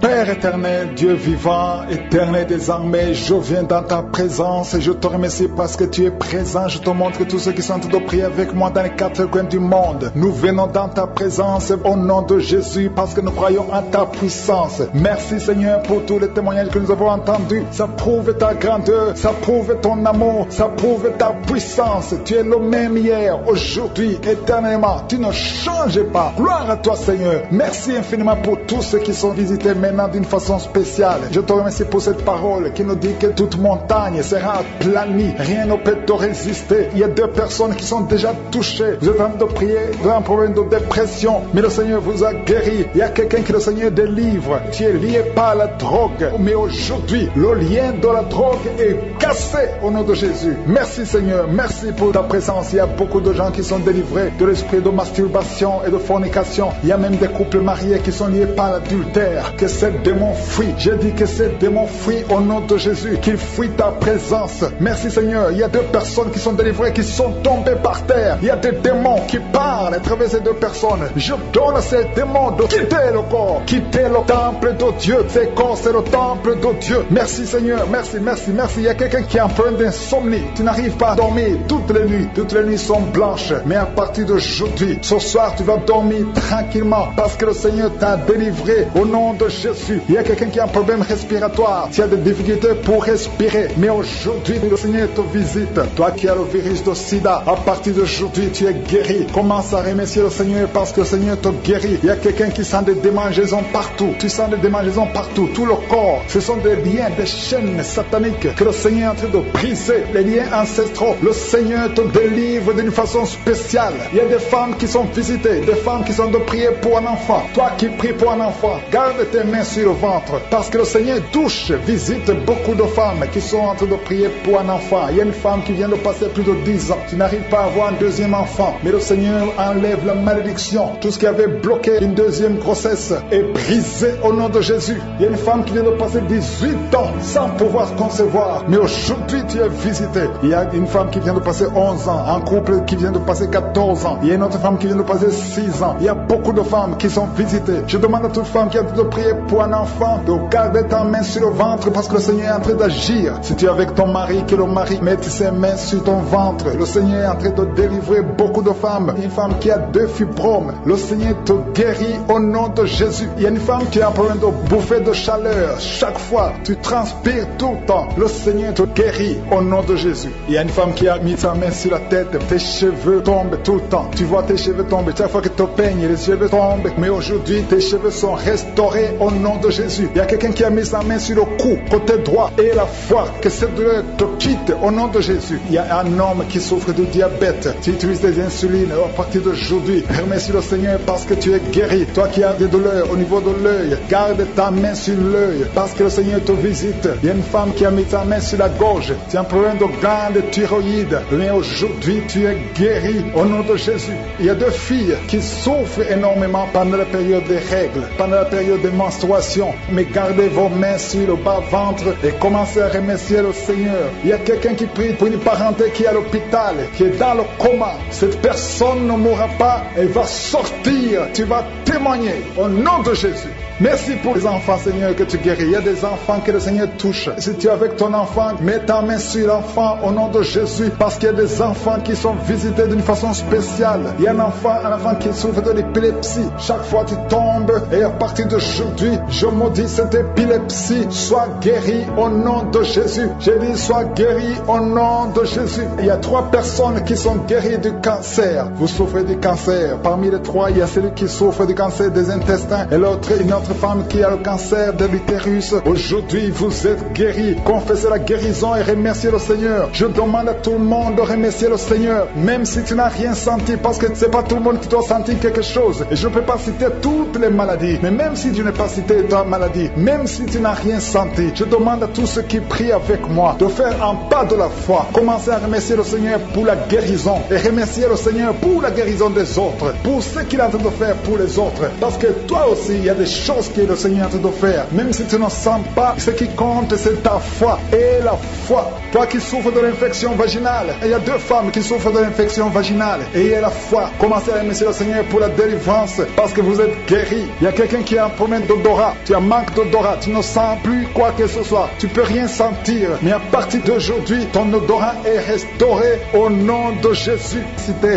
Père éternel, Dieu vivant, éternel des armées, je viens dans ta présence et je te remercie parce que tu es présent. Je te montre tous ceux qui sont en train de prier avec moi dans les quatre coins du monde. Nous venons dans ta présence au nom de Jésus parce que nous croyons en ta puissance. Merci Seigneur pour tous les témoignages que nous avons entendus. Ça prouve ta grandeur, ça prouve ton amour, ça prouve ta puissance. Tu es le même hier, aujourd'hui, éternellement. Tu ne changes pas. Gloire à toi Seigneur. Merci infiniment pour tous ceux qui sont visités maintenant d'une façon spéciale. Je te remercie pour cette parole qui nous dit que toute montagne sera aplanie. Rien ne peut te résister. Il y a 2 personnes qui sont déjà touchées. Vous êtes en train de prier de un problème de dépression, mais le Seigneur vous a guéri. Il y a quelqu'un que le Seigneur délivre. Tu es lié par la drogue, mais aujourd'hui, le lien de la drogue est cassé au nom de Jésus. Merci Seigneur. Merci pour ta présence. Il y a beaucoup de gens qui sont délivrés de l'esprit de masturbation et de fornication. Il y a même des couples mariés qui sont liés par l'adultère. Que ces démons fuient. J'ai dit que ces démons fuient au nom de Jésus, qu'ils fuient ta présence. Merci Seigneur. Il y a 2 personnes qui sont délivrées, qui sont tombées par terre. Il y a des démons qui parlent à travers ces 2 personnes. Je donne à ces démons de quitter le corps, quitter le temple de Dieu. Ces corps, c'est le temple de Dieu. Merci Seigneur. Merci, merci, merci. Il y a quelqu'un qui est en problème d'insomnie. Tu n'arrives pas à dormir toutes les nuits. Toutes les nuits sont blanches. Mais à partir d'aujourd'hui, ce soir, tu vas dormir tranquillement parce que le Seigneur t'a délivré au nom de Jésus. Il y a quelqu'un qui a un problème respiratoire. Tu as des difficultés pour respirer. Mais aujourd'hui, le Seigneur te visite. Toi qui as le virus de sida, à partir d'aujourd'hui, tu es guéri. Commence à remercier le Seigneur parce que le Seigneur te guérit. Il y a quelqu'un qui sent des démangeaisons partout. Tu sens des démangeaisons partout. Tout le corps. Ce sont des liens, des chaînes sataniques que le Seigneur est en train de briser. Les liens ancestraux. Le Seigneur te délivre d'une façon spéciale. Il y a des femmes qui sont visitées. Des femmes qui sont de prier pour un enfant. Toi qui pries pour un enfant, garde tes mains sur le ventre parce que le Seigneur touche, visite beaucoup de femmes qui sont en train de prier pour un enfant. Il y a une femme qui vient de passer plus de 10 ans. Tu n'arrives pas à avoir un deuxième enfant, mais le Seigneur enlève la malédiction. Tout ce qui avait bloqué une deuxième grossesse est brisé au nom de Jésus. Il y a une femme qui vient de passer 18 ans sans pouvoir concevoir, mais aujourd'hui tu es visité. Il y a une femme qui vient de passer 11 ans, un couple qui vient de passer 14 ans. Il y a une autre femme qui vient de passer 6 ans. Il y a beaucoup de femmes qui sont visitées. Je demande à toute femme qui a de prier pour un enfant, de garder ta main sur le ventre parce que le Seigneur est en train d'agir. Si tu es avec ton mari, que le mari mette ses mains sur ton ventre. Le Seigneur est en train de délivrer beaucoup de femmes. Une femme qui a 2 fibromes, le Seigneur te guérit au nom de Jésus. Il y a une femme qui a un problème de bouffée de chaleur. Chaque fois, tu transpires tout le temps. Le Seigneur te guérit au nom de Jésus. Il y a une femme qui a mis sa main sur la tête. Tes cheveux tombent tout le temps. Tu vois tes cheveux tomber. Chaque fois que tu te peignes, les cheveux tombent. Mais aujourd'hui, tes cheveux sont restaurés au nom de Jésus. Il y a quelqu'un qui a mis sa main sur le cou, côté droit, et la foi, que cette douleur te quitte au nom de Jésus. Il y a un homme qui souffre de diabète. Tu utilises des insulines. À partir d'aujourd'hui, remercie le Seigneur parce que tu es guéri. Toi qui as des douleurs au niveau de l'œil, garde ta main sur l'œil parce que le Seigneur te visite. Il y a une femme qui a mis sa main sur la gorge. Tu as un problème de glande thyroïde. Mais aujourd'hui, tu es guéri au nom de Jésus. Il y a 2 filles qui souffrent énormément pendant la période des règles, pendant la période des menstruations. Mais gardez vos mains sur le bas-ventre et commencez à remercier le Seigneur. Il y a quelqu'un qui prie pour une parenté qui est à l'hôpital, qui est dans le coma. Cette personne ne mourra pas, elle va sortir. Tu vas témoigner au nom de Jésus. Merci pour les enfants, Seigneur, que tu guéris. Il y a des enfants que le Seigneur touche. Si tu es avec ton enfant, mets ta main sur l'enfant au nom de Jésus, parce qu'il y a des enfants qui sont visités d'une façon spéciale. Il y a un enfant qui souffre de l'épilepsie. Chaque fois tu tombes, et à partir d'aujourd'hui, je maudis cette épilepsie. Sois guéri au nom de Jésus. J'ai dit, sois guéri au nom de Jésus. Il y a 3 personnes qui sont guéries du cancer. Vous souffrez du cancer. Parmi les 3, il y a celui qui souffre du cancer des intestins, et l'autre, une autre femme qui a le cancer de l'utérus. Aujourd'hui, vous êtes guéris. Confessez la guérison et remerciez le Seigneur. Je demande à tout le monde de remercier le Seigneur, même si tu n'as rien senti, parce que c'est pas tout le monde qui doit sentir quelque chose. Et je ne peux pas citer toutes les maladies, mais même si tu n'as pas cité ta maladie, même si tu n'as rien senti, je demande à tous ceux qui prient avec moi de faire un pas de la foi. Commencez à remercier le Seigneur pour la guérison et remercier le Seigneur pour la guérison des autres, pour ce qu'il est en train de faire pour les autres. Parce que toi aussi, il y a des choses que le Seigneur est en train de faire. Même si tu ne sens pas, ce qui compte, c'est ta foi. Et la foi. Toi qui souffres de l'infection vaginale, il y a 2 femmes qui souffrent de l'infection vaginale. Et il y a la foi. Commencez à remercier le Seigneur pour la délivrance, parce que vous êtes guéris. Il y a quelqu'un qui a un problème d'odorat. Tu as un manque d'odorat. Tu ne sens plus quoi que ce soit. Tu peux rien sentir. Mais à partir d'aujourd'hui, ton odorat est restauré au nom de Jésus.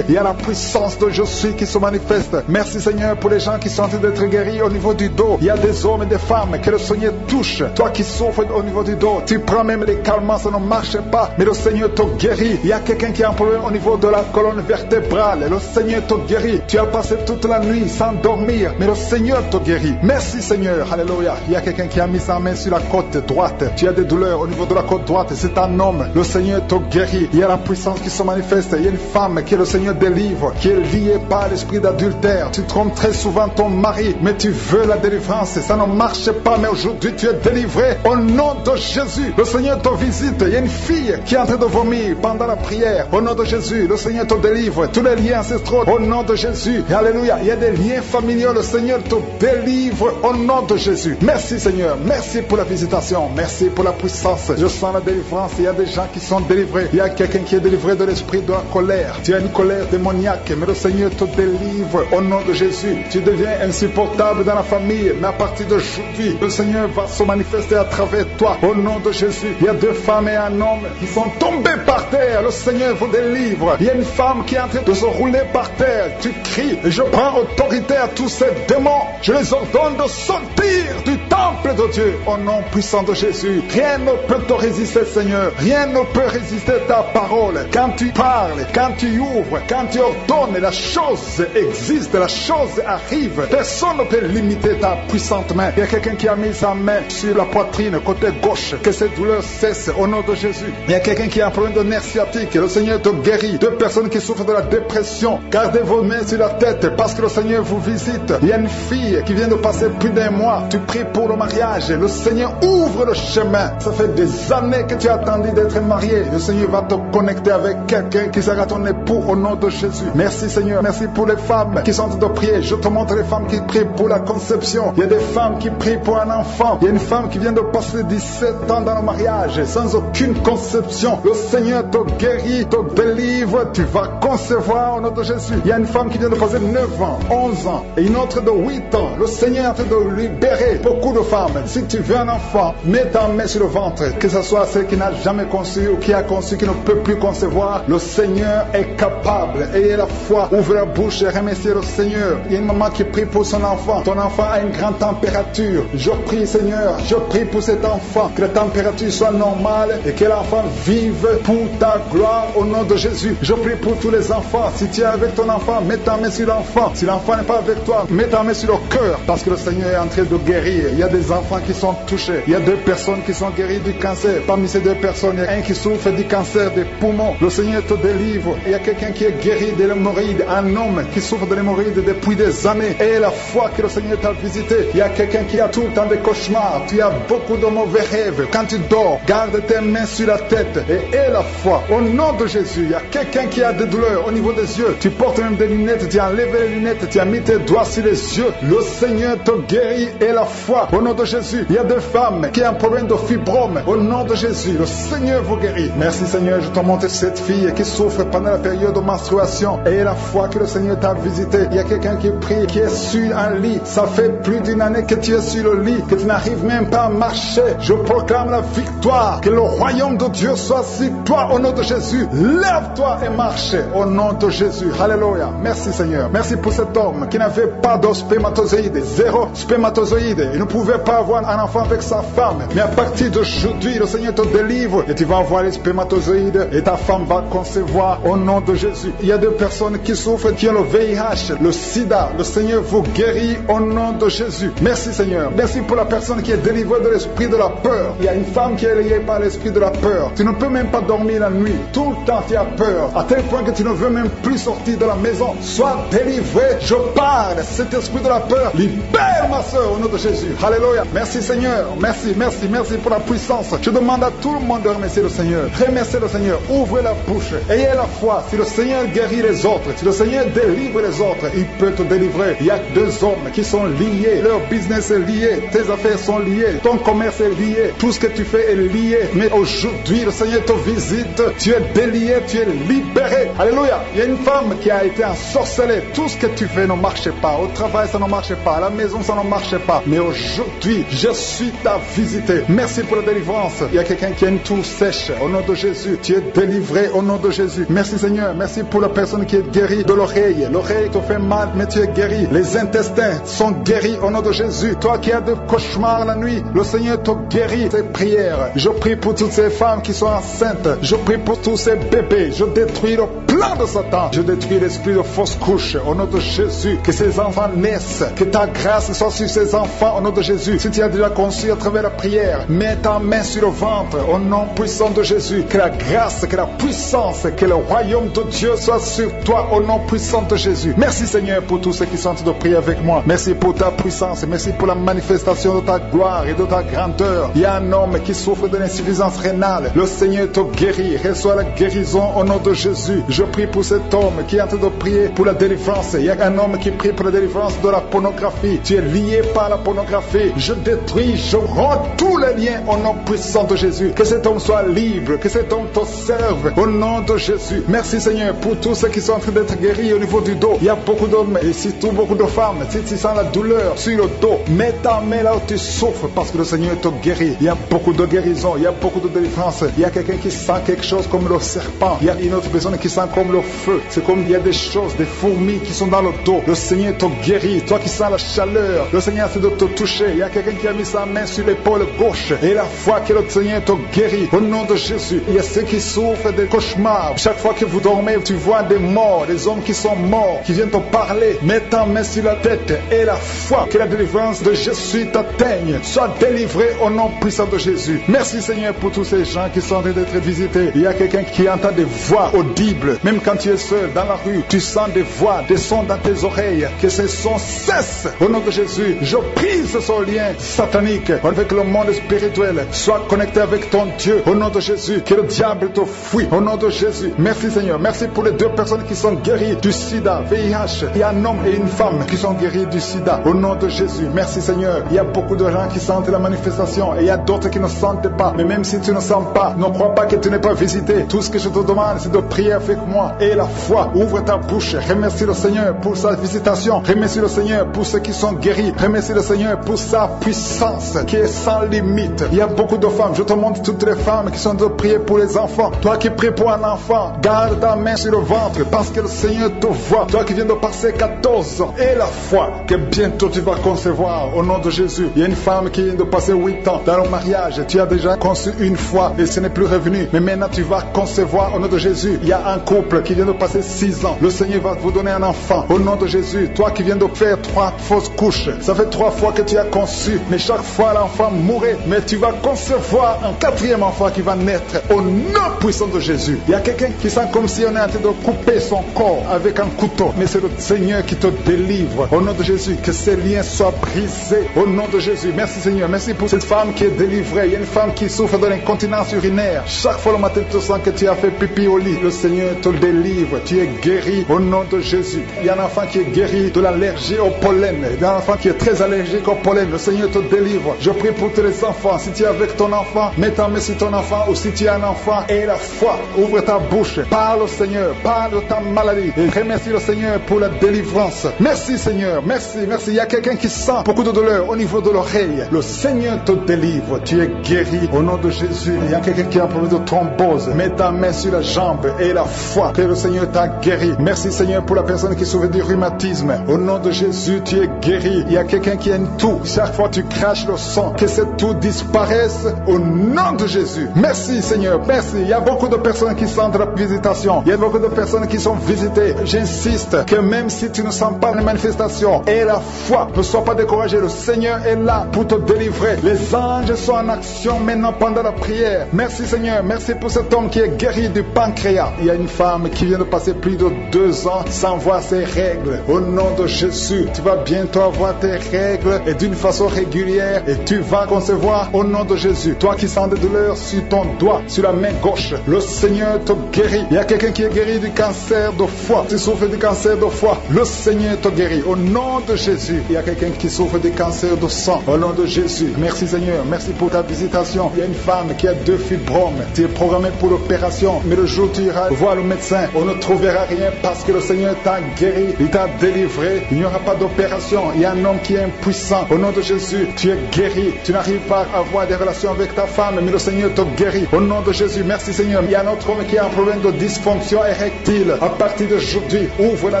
Il y a la puissance de Je suis qui se manifeste. Merci Seigneur pour les gens qui sont en train d'être guéris au niveau du dos. Il y a des hommes et des femmes que le Seigneur touche. Toi qui souffres au niveau du dos, tu prends même les calmants, ça ne marche pas, mais le Seigneur te guérit. Il y a quelqu'un qui a un problème au niveau de la colonne vertébrale, le Seigneur te guérit. Tu as passé toute la nuit sans dormir, mais le Seigneur te guérit. Merci Seigneur, alléluia. Il y a quelqu'un qui a mis sa main sur la côte droite. Tu as des douleurs au niveau de la côte droite, c'est un homme. Le Seigneur te guérit. Il y a la puissance qui se manifeste. Il y a une femme que le Seigneur délivre, qui est liée par l'esprit d'adultère. Tu trompes très souvent ton mari, mais tu veux la délivrance. Ça ne marche pas, mais aujourd'hui tu es délivré au nom de Jésus. Le Seigneur te visite. Il y a une fille qui est en train de vomir pendant la prière. Au nom de Jésus, le Seigneur te délivre. Tous les liens ancestraux, au nom de Jésus. Et alléluia. Il y a des liens familiaux. Le Seigneur te délivre au nom de Jésus. Merci Seigneur. Merci pour la visitation. Merci pour la puissance. Je sens la délivrance. Il y a des gens qui sont délivrés. Il y a quelqu'un qui est délivré de l'esprit de la colère. Tu as une colère démoniaque, mais le Seigneur te délivre au nom de Jésus. Tu deviens insupportable dans la famille, mais à partir d'aujourd'hui, le Seigneur va se manifester à travers toi au nom de Jésus. Il y a 2 femmes et un homme qui sont tombés par terre. Le Seigneur vous délivre. Il y a une femme qui est en train de se rouler par terre. Tu cries et je prends autorité à tous ces démons. Je les ordonne de sortir du temple de Dieu au nom puissant de Jésus. Rien ne peut te résister, Seigneur. Rien ne peut résister ta parole. Quand tu parles, quand tu ouvres, quand tu ordonnes, la chose existe, la chose arrive. Personne ne peut limiter ta puissante main. Il y a quelqu'un qui a mis sa main sur la poitrine, côté gauche. Que cette douleur cesse au nom de Jésus. Il y a quelqu'un qui a un problème de nerf sciatique. Le Seigneur te guérit. 2 personnes qui souffrent de la dépression. Gardez vos mains sur la tête parce que le Seigneur vous visite. Il y a une fille qui vient de passer plus d'1 mois. Tu pries pour le mariage. Le Seigneur ouvre le chemin. Ça fait des années que tu as attendu d'être marié. Le Seigneur va te connecter avec quelqu'un qui sera ton époux au nom de Jésus. Merci Seigneur. Merci pour les femmes qui sont en train de prier. Je te montre les femmes qui prient pour la conception. conception. Il y a des femmes qui prient pour un enfant. Il y a une femme qui vient de passer 17 ans dans le mariage sans aucune conception. Le Seigneur te guérit, te délivre. Tu vas concevoir au nom de Jésus. Il y a une femme qui vient de passer 9 ans, 11 ans et une autre de 8 ans. Le Seigneur est en train de libérer beaucoup de femmes. Si tu veux un enfant, mets ta main sur le ventre. Que ce soit celle qui n'a jamais conçu ou qui a conçu, qui ne peut plus concevoir. Le Seigneur est capable. Ayez la foi. Ouvre la bouche et remerciez le Seigneur. Il y a une maman qui prie pour son enfant. Ton enfant a une grande température. Je prie, Seigneur, je prie pour cet enfant. Que la température soit normale et que l'enfant vive pour ta gloire au nom de Jésus. Je prie pour tous les enfants. Si tu es avec ton enfant, mets ta main sur l'enfant. Si l'enfant n'est pas avec toi, mets ta main sur le cœur. Parce que le Seigneur est en train de guérir. Il y a des enfants qui sont touchés. Il y a 2 personnes qui sont guéries du cancer. Parmi ces 2 personnes, il y a un qui souffre du cancer des poumons. Le Seigneur te délivre. Il y a quelqu'un qui est guéri de l'hémorroïde. Un homme qui souffre de l'hémorroïde depuis des années. Et la foi que le Seigneur t'a visité. Il y a quelqu'un qui a tout le temps des cauchemars. Tu as beaucoup de mauvais rêves. Quand tu dors, garde tes mains sur la tête. Et aie la foi. Au nom de Jésus, il y a quelqu'un qui a des douleurs au niveau des yeux. Tu portes même des lunettes. Tu as enlevé les lunettes. Tu as mis tes doigts sur les yeux. Le Seigneur te guérit. Et la foi. Au nom de Jésus, il y a des femmes qui ont un problème de fibrome. Au nom de Jésus, le Seigneur vous guérit. Merci Seigneur, je te montre cette fille qui souffre pendant la période de menstruation. Et la foi que le Seigneur t'a visité. Il y a quelqu'un qui prie, qui est sur un lit. Ça fait plus d'une année que tu es sur le lit, que tu n'arrives même pas à marcher. Je proclame la victoire. Que le royaume de Dieu soit sur toi au nom de Jésus. Lève-toi et marche au nom de Jésus. Alléluia. Merci Seigneur. Merci pour cet homme qui n'avait pas de spermatozoïde. 0 spermatozoïde. Il ne pouvait pas avoir un enfant avec sa femme. Mais à partir d'aujourd'hui, le Seigneur te délivre et tu vas avoir les spermatozoïdes et ta femme va concevoir au nom de Jésus. Il y a 2 personnes qui souffrent, qui ont le VIH, le sida. Le Seigneur vous guérit au nom de Jésus. Merci Seigneur. Merci pour la personne qui est délivrée de l'esprit de la peur. Il y a une femme qui est liée par l'esprit de la peur. Tu ne peux même pas dormir la nuit. Tout le temps tu as peur. À tel point que tu ne veux même plus sortir de la maison. Sois délivré. Je parle. Cet esprit de la peur, libère ma soeur au nom de Jésus. Alléluia. Merci Seigneur. Merci, merci, merci pour la puissance. Je demande à tout le monde de remercier le Seigneur. Remerciez le Seigneur. Ouvrez la bouche. Ayez la foi. Si le Seigneur guérit les autres, si le Seigneur délivre les autres, il peut te délivrer. Il y a 2 hommes qui sont liés. Leur business est lié. Tes affaires sont liées. Ton commerce est lié. Tout ce que tu fais est lié. Mais aujourd'hui, le Seigneur te visite. Tu es délié. Tu es libéré. Alléluia. Il y a une femme qui a été ensorcelée. Tout ce que tu fais ne marche pas. Au travail, ça ne marche pas. À la maison, ça ne marche pas. Mais aujourd'hui, je suis ta visité. Merci pour la délivrance. Il y a quelqu'un qui a une toux sèche. Au nom de Jésus, tu es délivré au nom de Jésus. Merci Seigneur. Merci pour la personne qui est guérie de l'oreille. L'oreille te fait mal, mais tu es guéri. Les intestins sont guéris au nom de Jésus. Toi qui as des cauchemars la nuit, le Seigneur te guérit. Ces prières. Je prie pour toutes ces femmes qui sont enceintes. Je prie pour tous ces bébés. Je détruis le plan de Satan. Je détruis l'esprit de fausse couche au nom de Jésus. Que ces enfants naissent. Que ta grâce soit sur ces enfants au nom de Jésus. Si tu as déjà conçu à travers la prière, mets ta main sur le ventre au nom puissant de Jésus. Que la grâce, que la puissance, que le royaume de Dieu soit sur toi au nom puissant de Jésus. Merci Seigneur pour tous ceux qui sont en train de prier avec moi. Merci pour ta puissance. Merci pour la manifestation de ta gloire et de ta grandeur. Il y a un homme qui souffre de l'insuffisance rénale. Le Seigneur te guérit. Reçois la guérison au nom de Jésus. Je prie pour cet homme qui est en train de prier pour la délivrance. Il y a un homme qui prie pour la délivrance de la pornographie. Tu es lié par la pornographie. Je détruis, je rends tous les liens au nom puissant de Jésus. Que cet homme soit libre. Que cet homme te serve au nom de Jésus. Merci Seigneur pour tous ceux qui sont en train d'être guéris au niveau du dos. Il y a beaucoup d'hommes et surtout beaucoup de femmes. Si tu sens la douleur sur le dos, mets ta main là où tu souffres parce que le Seigneur te guérit. Il y a beaucoup de guérison. Il y a beaucoup de délivrance. Il y a quelqu'un qui sent quelque chose comme le serpent. Il y a une autre personne qui sent comme le feu. C'est comme il y a des choses, des fourmis qui sont dans le dos. Le Seigneur te guérit. Toi qui sens la chaleur, le Seigneur essaie de te toucher. Il y a quelqu'un qui a mis sa main sur l'épaule gauche. Et la foi que le Seigneur te guérit au nom de Jésus. Il y a ceux qui souffrent des cauchemars. Chaque fois que vous dormez, tu vois des morts, des hommes qui sont morts, qui viennent te parler. Mets ta main sur la tête et la foi que la délivrance de Jésus t'atteigne. Sois délivré au nom puissant de Jésus. Merci Seigneur pour tous ces gens qui sont en train d'être visités. Il y a quelqu'un qui entend des voix audibles. Même quand tu es seul dans la rue, tu sens des voix, des sons dans tes oreilles. Que ces sons cessent au nom de Jésus. Je brise ce lien satanique avec le monde spirituel. Sois connecté avec ton Dieu au nom de Jésus. Que le diable te fuit au nom de Jésus. Merci Seigneur. Merci pour les 2 personnes qui sont guéries du sida, VIH. Il y a un homme et une femme qui sont guéris du sida au nom nom de Jésus. Merci Seigneur. Il y a beaucoup de gens qui sentent la manifestation et il y a d'autres qui ne sentent pas. Mais même si tu ne sens pas, ne crois pas que tu n'es pas visité. Tout ce que je te demande, c'est de prier avec moi. Et la foi, ouvre ta bouche. Remercie le Seigneur pour sa visitation. Remercie le Seigneur pour ceux qui sont guéris. Remercie le Seigneur pour sa puissance qui est sans limite. Il y a beaucoup de femmes. Je te montre toutes les femmes qui sont de prier pour les enfants. Toi qui pries pour un enfant, garde ta main sur le ventre parce que le Seigneur te voit. Toi qui viens de passer 14 ans et la foi que bientôt tu vas concevoir au nom de Jésus. Il y a une femme qui vient de passer 8 ans dans le mariage. Tu as déjà conçu une fois et ce n'est plus revenu. Mais maintenant tu vas concevoir au nom de Jésus. Il y a un couple qui vient de passer 6 ans. Le Seigneur va vous donner un enfant au nom de Jésus. Toi qui viens de faire 3 fausses couches. Ça fait 3 fois que tu as conçu. Mais chaque fois l'enfant mourait. Mais tu vas concevoir un 4e enfant qui va naître au nom puissant de Jésus. Il y a quelqu'un qui sent comme si on est en train de couper son corps avec un couteau. Mais c'est le Seigneur qui te délivre au nom de Jésus. Que ces liens soient brisés au nom de Jésus. Merci Seigneur. Merci pour cette femme qui est délivrée. Il y a une femme qui souffre de l'incontinence urinaire. Chaque fois le matin tu sens que tu as fait pipi au lit. Le Seigneur te délivre. Tu es guéri au nom de Jésus. Il y a un enfant qui est guéri de l'allergie au pollen. Il y a un enfant qui est très allergique au pollen. Le Seigneur te délivre. Je prie pour tous les enfants. Si tu es avec ton enfant, mets ta main sur ton enfant. Ou si tu es un enfant et la foi, ouvre ta bouche. Parle au Seigneur. Parle de ta maladie. Et remercie le Seigneur pour la délivrance. Merci Seigneur. Merci. Merci. Il y a quelqu'un qui sent beaucoup de douleur au niveau de l'oreille. Le Seigneur te délivre. Tu es guéri au nom de Jésus. Il y a quelqu'un qui a un problème de thrombose. Mets ta main sur la jambe et la foi que le Seigneur t'a guéri. Merci Seigneur pour la personne qui souffre du rhumatisme. Au nom de Jésus, tu es guéri. Il y a quelqu'un qui a une toux. Chaque fois tu craches le sang, que cette toux disparaisse au nom de Jésus. Merci Seigneur. Merci. Il y a beaucoup de personnes qui sentent la visitation. Il y a beaucoup de personnes qui sont visitées. J'insiste que même si tu ne sens pas les manifestations et la foi, ne sois pas découragé. Le Seigneur est là pour te délivrer. Les anges sont en action maintenant pendant la prière. Merci Seigneur. Merci pour cet homme qui est guéri du pancréas. Il y a une femme qui vient de passer plus de 2 ans sans voir ses règles. Au nom de Jésus, tu vas bientôt avoir tes règles et d'une façon régulière et tu vas concevoir au nom de Jésus. Toi qui sens des douleurs sur ton doigt, sur la main gauche, le Seigneur te guérit. Il y a quelqu'un qui est guéri du cancer de foie. Tu souffres du cancer de foie, le Seigneur te guérit au nom de Jésus. Il y a quelqu'un qui souffre du cancer de sang au nom de Jésus. Merci Seigneur, merci pour ta visitation. Il y a une femme qui a 2 fibromes. Tu es programmé pour l'opération, mais le jour où tu iras voir le médecin, on ne trouvera rien parce que le Seigneur t'a guéri, il t'a délivré. Il n'y aura pas d'opération. Il y a un homme qui est impuissant. Au nom de Jésus, tu es guéri. Tu n'arrives pas à avoir des relations avec ta femme, mais le Seigneur te guérit. Au nom de Jésus, merci Seigneur. Il y a un autre homme qui a un problème de dysfonction érectile. À partir d'aujourd'hui, ouvre la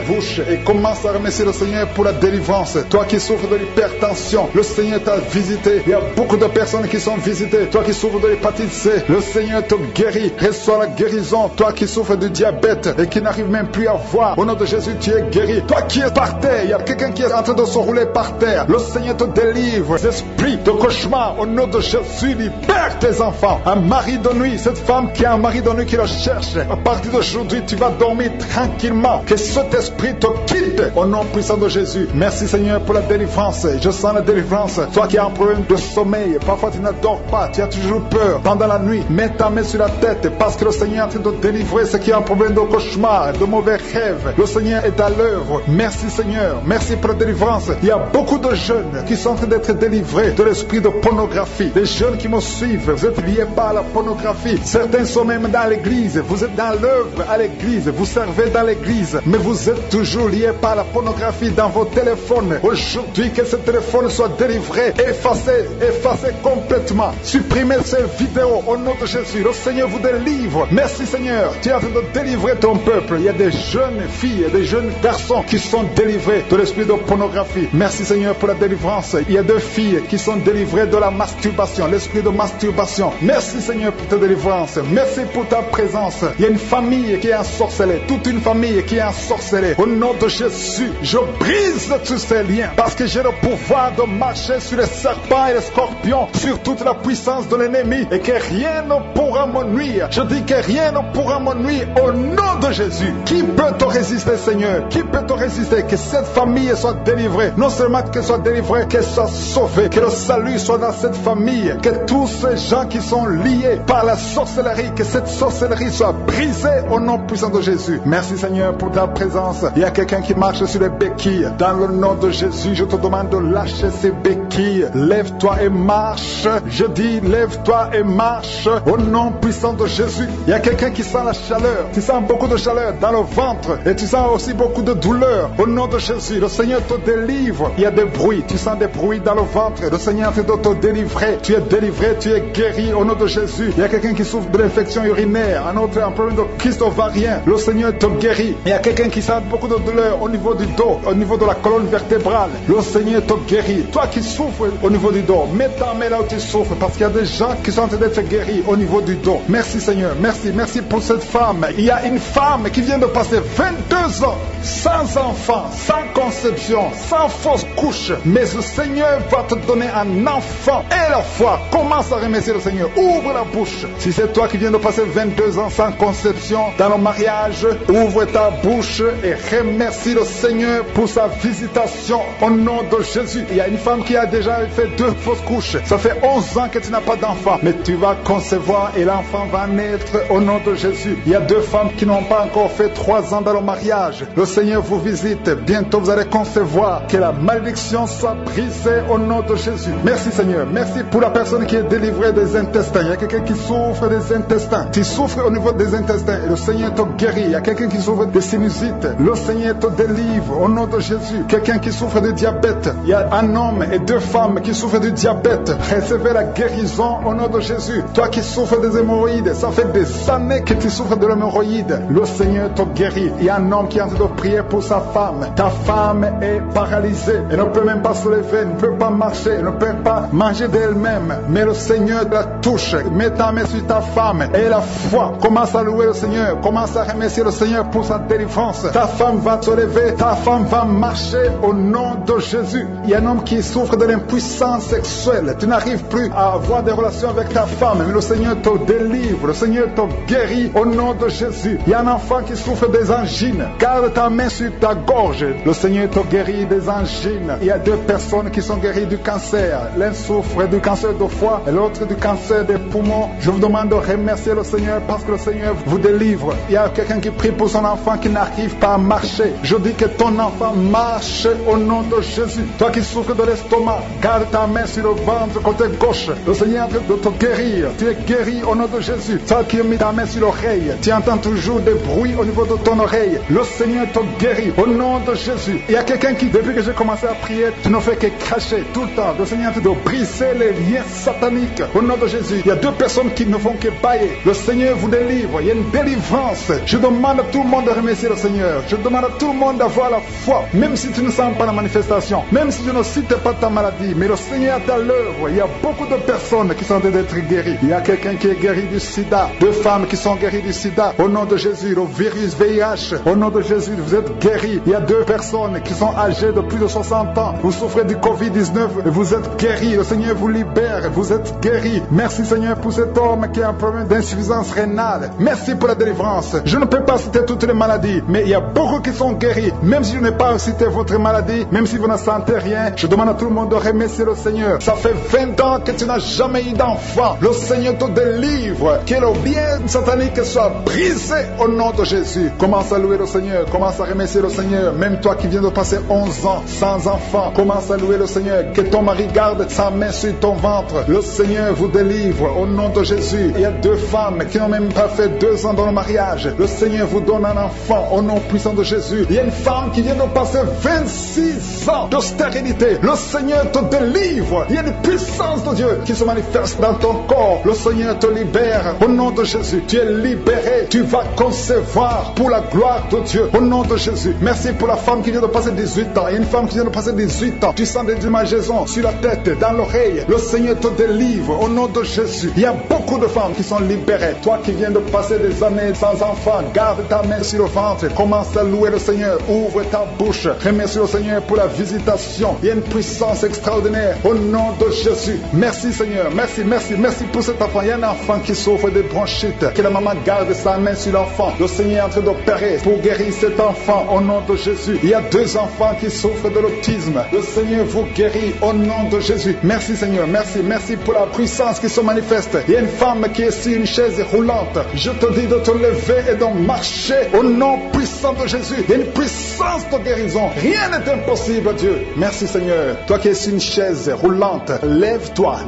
bouche et commence à remercier le Seigneur pour la délivrance. Toi qui souffres de l'hypertension, le Seigneur t'a visité. Il y a beaucoup de personnes qui sont visitées. Toi qui souffres de l'hépatite C, le Seigneur te guérit. Reçois la guérison. Toi qui souffres de diabète et qui n'arrive même plus à voir, au nom de Jésus, tu es guéri. Toi qui es par terre, il y a quelqu'un qui est en train de se rouler par terre. Le Seigneur te délivre. Esprit de cauchemar, au nom de Jésus, libère tes enfants. Un mari de nuit, cette femme qui a un mari de nuit qui le cherche, à partir d'aujourd'hui, tu vas dormir tranquillement. Que cet esprit te quitte au nom puissant de Jésus. Merci Seigneur pour la délivrance. Je sens la délivrance. Toi qui as un problème de sommeil, parfois tu ne dors pas, tu as toujours peur pendant la nuit. Mets ta main sur la tête parce que le Seigneur est en train de délivrer ceux qui ont un problème de cauchemar, de mauvais rêves. Le Seigneur est à l'œuvre. Merci Seigneur. Merci pour la délivrance. Il y a beaucoup de jeunes qui sont en train d'être délivrés de l'esprit de pornographie. Les jeunes qui me suivent, vous êtes liés par la pornographie. Certains sont même dans l'église. Vous êtes dans l'œuvre à l'église. Vous servez dans l'église. Mais vous êtes toujours liés par la pornographie dans vos téléphones. Aujourd'hui, que ce téléphone soit délivré, effacé complètement. Supprimez ces vidéos au nom de Jésus. Le Seigneur vous délivre. Merci Seigneur. Tu es en train de délivrer ton peuple. Il y a des jeunes filles et des jeunes garçons qui sont délivrés de l'esprit de pornographie. Merci Seigneur pour la délivrance. Il y a 2 filles qui sont délivrées de la masturbation, l'esprit de masturbation. Merci Seigneur pour ta délivrance. Merci pour ta présence. Il y a une famille qui est ensorcelée, toute une famille qui est ensorcelée. Au nom de Jésus, je brise tous ces liens parce que j'ai le pouvoir de marcher sur les serpents et les scorpions, sur toute la puissance de l'ennemi et que rien ne pourra me nuire. Je dis que rien ne pourra me nuire au nom de Jésus. Qui peut te résister Seigneur? Qui peut te résister? Que cette famille soit délivrée. Non seulement qu'elle soit délivrée, qu'elle soit sauvée. Que le salut soit dans cette famille. Que tous ces gens qui sont liés par la sorcellerie, que cette sorcellerie soit brisée au nom puissant de Jésus. Merci Seigneur pour ta présence. Il y a quelqu'un qui marche sur les béquilles dans le nom de Jésus. Jésus, je te demande de lâcher ces béquilles. Lève-toi et marche. Je dis, lève-toi et marche. Au nom puissant de Jésus. Il y a quelqu'un qui sent la chaleur. Tu sens beaucoup de chaleur dans le ventre. Et tu sens aussi beaucoup de douleur. Au nom de Jésus, le Seigneur te délivre. Il y a des bruits. Tu sens des bruits dans le ventre. Le Seigneur te te délivrer. Tu es délivré, tu es guéri au nom de Jésus. Il y a quelqu'un qui souffre de l'infection urinaire. Un autre, un problème de kyste ovarien. Le Seigneur te guérit. Il y a quelqu'un qui sent beaucoup de douleur au niveau du dos, au niveau de la colonne vertébrale. Le Seigneur te guérit. Toi qui souffres au niveau du dos, mets ta main là où tu souffres, parce qu'il y a des gens qui sont en train d'être guéris au niveau du dos. Merci Seigneur, merci, merci pour cette femme. Il y a une femme qui vient de passer 22 ans sans enfant, sans conception, sans fausse couche. Mais le Seigneur va te donner un enfant. Et la foi, commence à remercier le Seigneur. Ouvre la bouche. Si c'est toi qui viens de passer 22 ans sans conception dans le mariage, ouvre ta bouche et remercie le Seigneur pour sa visitation au nom de Jésus. Il y a une femme qui a déjà fait 2 fausses couches. Ça fait 11 ans que tu n'as pas d'enfant. Mais tu vas concevoir et l'enfant va naître au nom de Jésus. Il y a 2 femmes qui n'ont pas encore fait 3 ans dans le mariage. Le Seigneur vous visite. Bientôt vous allez concevoir. Que la malédiction soit brisée au nom de Jésus. Merci Seigneur. Merci pour la personne qui est délivrée des intestins. Il y a quelqu'un qui souffre des intestins. Tu souffres au niveau des intestins et le Seigneur te guérit. Il y a quelqu'un qui souffre de sinusite. Le Seigneur te délivre au nom de Jésus. Quelqu'un qui souffre de diabète. Il y a un homme et 2 femmes qui souffrent du diabète. Recevez la guérison au nom de Jésus. Toi qui souffres des hémorroïdes, ça fait des années que tu souffres de l'hémorroïde. Le Seigneur te guérit. Il y a un homme qui est en train de prier pour sa femme. Ta femme est paralysée. Elle ne peut même pas se lever, elle ne peut pas marcher, elle ne peut pas manger d'elle-même. Mais le Seigneur la touche. Mets ta main sur ta femme et la foi. Commence à louer le Seigneur. Commence à remercier le Seigneur pour sa délivrance. Ta femme va se lever. Ta femme va marcher au nom de Jésus. Il y a un homme qui souffre de l'impuissance sexuelle. Tu n'arrives plus à avoir des relations avec ta femme, mais le Seigneur te délivre. Le Seigneur te guérit au nom de Jésus. Il y a un enfant qui souffre des angines. Garde ta main sur ta gorge. Le Seigneur te guérit des angines. Il y a 2 personnes qui sont guéries du cancer. L'un souffre du cancer de foie et l'autre du cancer des poumons. Je vous demande de remercier le Seigneur parce que le Seigneur vous délivre. Il y a quelqu'un qui prie pour son enfant qui n'arrive pas à marcher. Je dis que ton enfant marche au nom de Jésus. Toi qui souffres de l'estomac, garde ta main sur le ventre côté gauche. Le Seigneur est en train de te guérir. Tu es guéri au nom de Jésus. Toi qui as mis ta main sur l'oreille, tu entends toujours des bruits au niveau de ton oreille. Le Seigneur te guérit au nom de Jésus. Il y a quelqu'un qui, depuis que j'ai commencé à prier, tu ne fais que cracher tout le temps. Le Seigneur est en train de briser les liens sataniques au nom de Jésus. Il y a 2 personnes qui ne font que bailler. Le Seigneur vous délivre. Il y a une délivrance. Je demande à tout le monde de remercier le Seigneur. Je demande à tout le monde d'avoir la foi. Même si tu ne sens pas la manifestation, même si tu ne cites pas ta maladie, mais le Seigneur est à l'œuvre. Il y a beaucoup de personnes qui sont en train d'être guéries. Il y a quelqu'un qui est guéri du sida. 2 femmes qui sont guéries du sida. Au nom de Jésus, le virus VIH. Au nom de Jésus, vous êtes guéris. Il y a 2 personnes qui sont âgées de plus de 60 ans. Vous souffrez du Covid-19 et vous êtes guéris. Le Seigneur vous libère. Vous êtes guéris. Merci Seigneur pour cet homme qui a un problème d'insuffisance rénale. Merci pour la délivrance. Je ne peux pas citer toutes les maladies, mais il y a beaucoup qui sont guéris. Même si je n'ai pas cité votre maladie, même si vous ne sentez rien, je demande à tout le monde de remercier le Seigneur. Ça fait 20 ans que tu n'as jamais eu d'enfant. Le Seigneur te délivre. Que le bien satanique soit brisé au nom de Jésus. Commence à louer le Seigneur. Commence à remercier le Seigneur. Même toi qui viens de passer 11 ans sans enfant, commence à louer le Seigneur. Que ton mari garde sa main sur ton ventre. Le Seigneur vous délivre au nom de Jésus. Il y a 2 femmes qui n'ont même pas fait 2 ans dans le mariage. Le Seigneur vous donne un enfant au nom puissant de Jésus. Il y a une femme qui vient de passer 26 ans de stérilité. Le Seigneur te délivre. Il y a une puissance de Dieu qui se manifeste dans ton corps. Le Seigneur te libère au nom de Jésus. Tu es libéré. Tu vas concevoir pour la gloire de Dieu au nom de Jésus. Merci pour la femme qui vient de passer 18 ans. Il y a une femme qui vient de passer 18 ans. Tu sens des démangeaisons sur la tête, dans l'oreille. Le Seigneur te délivre au nom de Jésus. Il y a beaucoup de femmes qui sont libérées. Toi qui viens de passer des années sans enfant, garde ta main sur le ventre. Commence à louer le Seigneur. Ouvre ta bouche. Remercie le Seigneur pour la visitation. Il y a une puissance extraordinaire au nom de Jésus. Merci Seigneur. Merci, merci, merci pour cet enfant. Il y a un enfant qui souffre de bronchite. Que la maman garde sa main sur l'enfant. Le Seigneur est en train d'opérer pour guérir cet enfant au nom de Jésus. Il y a 2 enfants qui souffrent de l'autisme. Le Seigneur vous guérit au nom de Jésus. Merci Seigneur, merci pour la puissance qui se manifeste. Il y a une femme qui est sur une chaise roulante. Je te dis de te lever et de marcher au nom puissant de Jésus. Il y a une puissance de guérison. Rien n'est impossible à Dieu. Merci Seigneur. Toi qui es sur une chaise roulante, lève-toi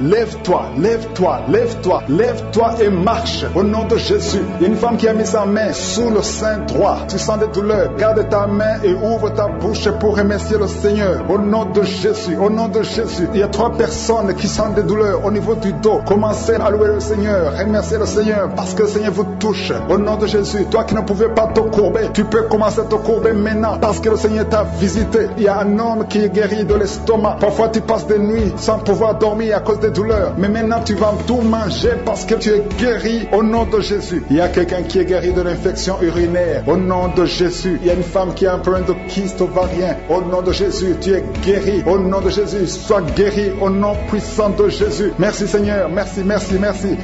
et marche au nom de Jésus. Il y a une femme qui a mis sa main sous le sein droit. Tu sens des douleurs. Garde ta main et ouvre ta bouche pour remercier le Seigneur. Au nom de Jésus, au nom de Jésus. Il y a 3 personnes qui sentent des douleurs au niveau du dos. Commencez à louer le Seigneur. Remerciez le Seigneur parce que le Seigneur vous touche. Au nom de Jésus. Toi qui ne pouvais pas te courber, tu peux commencer à te courber maintenant parce que le Seigneur t'a visité. Il y a un homme qui est guéri de l'estomac. Parfois tu passes des nuits sans pouvoir dormir à cause des douleurs. Mais maintenant tu vas tout manger parce que tu es guéri au nom de Jésus. Il y a quelqu'un qui est guéri de l'infection urinaire au nom de Jésus. Il y a une femme qui a un problème de kyste ovarien au nom de Jésus. Tu es guéri au nom de Jésus. Sois guéri au nom puissant de Jésus. Merci Seigneur, merci.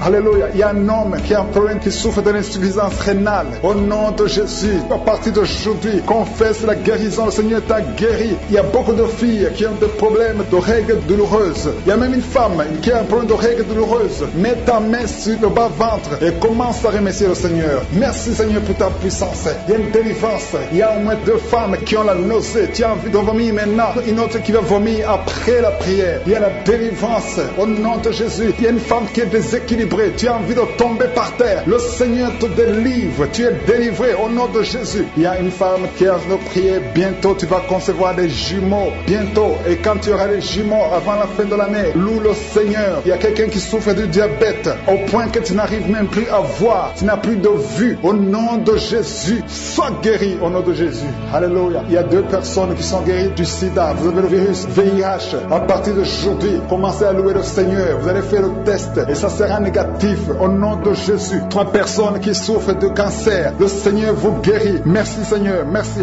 Alléluia. Il y a un homme qui a un problème, qui souffre de l'insuffisance rénale au nom de Jésus. À partir d'aujourd'hui, confesse la guérison. Le Seigneur t'a guéri. Il y a beaucoup de filles qui ont des problèmes de règles douloureuses. Il y a même une femme qui a un problème de règles douloureuses. Mets ta main sur le bas-ventre et commence à remercier le Seigneur. Merci Seigneur pour ta puissance. Il y a une délivrance. Il y a au moins 2 femmes qui ont la nausée. Tu as envie de vomir maintenant. Une autre qui va vomir après la prière. Il y a la délivrance au nom de Jésus. Il y a une femme qui est déséquilibrée. Tu as envie de tomber par terre. Le Seigneur te délivre. Tu es délivré au nom de Jésus. Il y a une femme qui a envie de prier. Bientôt tu vas concevoir des jumeaux. Bientôt. Et quand tu auras des jumeaux avant la fin de l'année, loue le Seigneur. Il y a quelqu'un qui souffre du diabète au point que tu n'arrives même plus à voir. Tu n'as plus de vue. Au nom de Jésus, sois guéri au nom de Jésus. Alléluia. Il y a 2 personnes qui sont guéries du sida. Vous avez le virus VIH. À partir d'aujourd'hui, commencez à louer le Seigneur. Vous allez faire le test et ça sera négatif au nom de Jésus. 3 personnes qui souffrent de cancer. Le Seigneur vous guérit. Merci Seigneur. Merci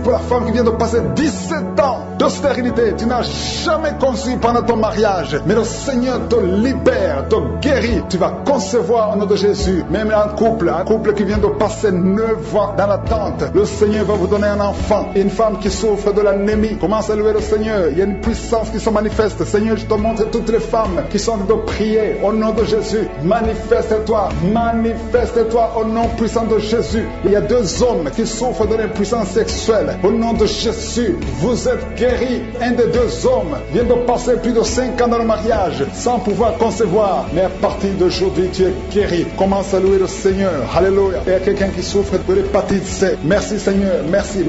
pour la femme qui vient de passer 17 ans de stérilité. Tu n'as jamais conçu pendant ton mariage. Mais le Seigneur te libère, te guérit. Tu vas concevoir au nom de Jésus. Même un couple qui vient de passer 9 ans dans l'attente. Le Seigneur va vous donner un enfant. Une femme qui souffre de l'anémie. Commence à louer le Seigneur. Il y a une puissance qui se manifeste. Seigneur, je te montre toutes les femmes qui sont de prier au nom de Jésus. Manifeste-toi au nom puissant de Jésus. Il y a 2 hommes qui souffrent de l'impuissance sexuelle. Au nom de Jésus, vous êtes guéris. Un des 2 hommes vient de passer plus de 5 ans dans le mariage sans pouvoir concevoir. Mais à partir d'aujourd'hui, tu es guéri. Commence à louer le Seigneur. Alléluia. Il y a quelqu'un qui souffre de l'hépatite C. Merci Seigneur. Merci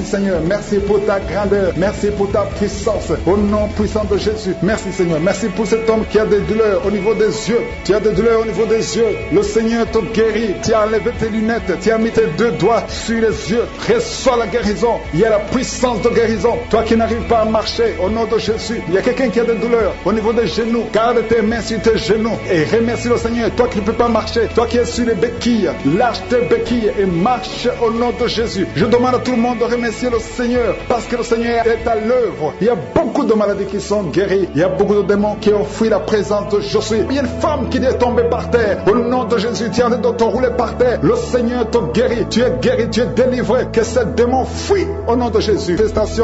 Seigneur. Merci pour ta grandeur. Merci pour ta puissance. Au nom puissant de Jésus. Merci Seigneur. Merci pour cet homme qui a des douleurs au niveau des yeux. Tu as des douleurs au niveau des yeux. Le Seigneur te guérit. Tu as enlevé tes lunettes. Tu as mis tes 2 doigts sur les yeux. Reçois la guérison. Il y a la puissance de guérison. Toi qui n'arrives pas à marcher, au nom de Jésus. Il y a quelqu'un qui a des douleurs au niveau des genoux. Garde tes mains sur tes genoux et remercie le Seigneur. Toi qui ne peux pas marcher, toi qui es sur les béquilles, lâche tes béquilles et marche au nom de Jésus. Je demande à tout le monde de remercier le Seigneur parce que le Seigneur est à l'œuvre. Il y a beaucoup de maladies qui sont guéries. Il y a beaucoup de démons qui ont fui la présence de Jésus. Il y a une femme qui est tombée par terre. Au nom de Jésus, tu es en train de te rouler par terre. Le Seigneur te guérit. Tu es guéri, tu es délivré. Que ce démon fuit au nom de Jésus.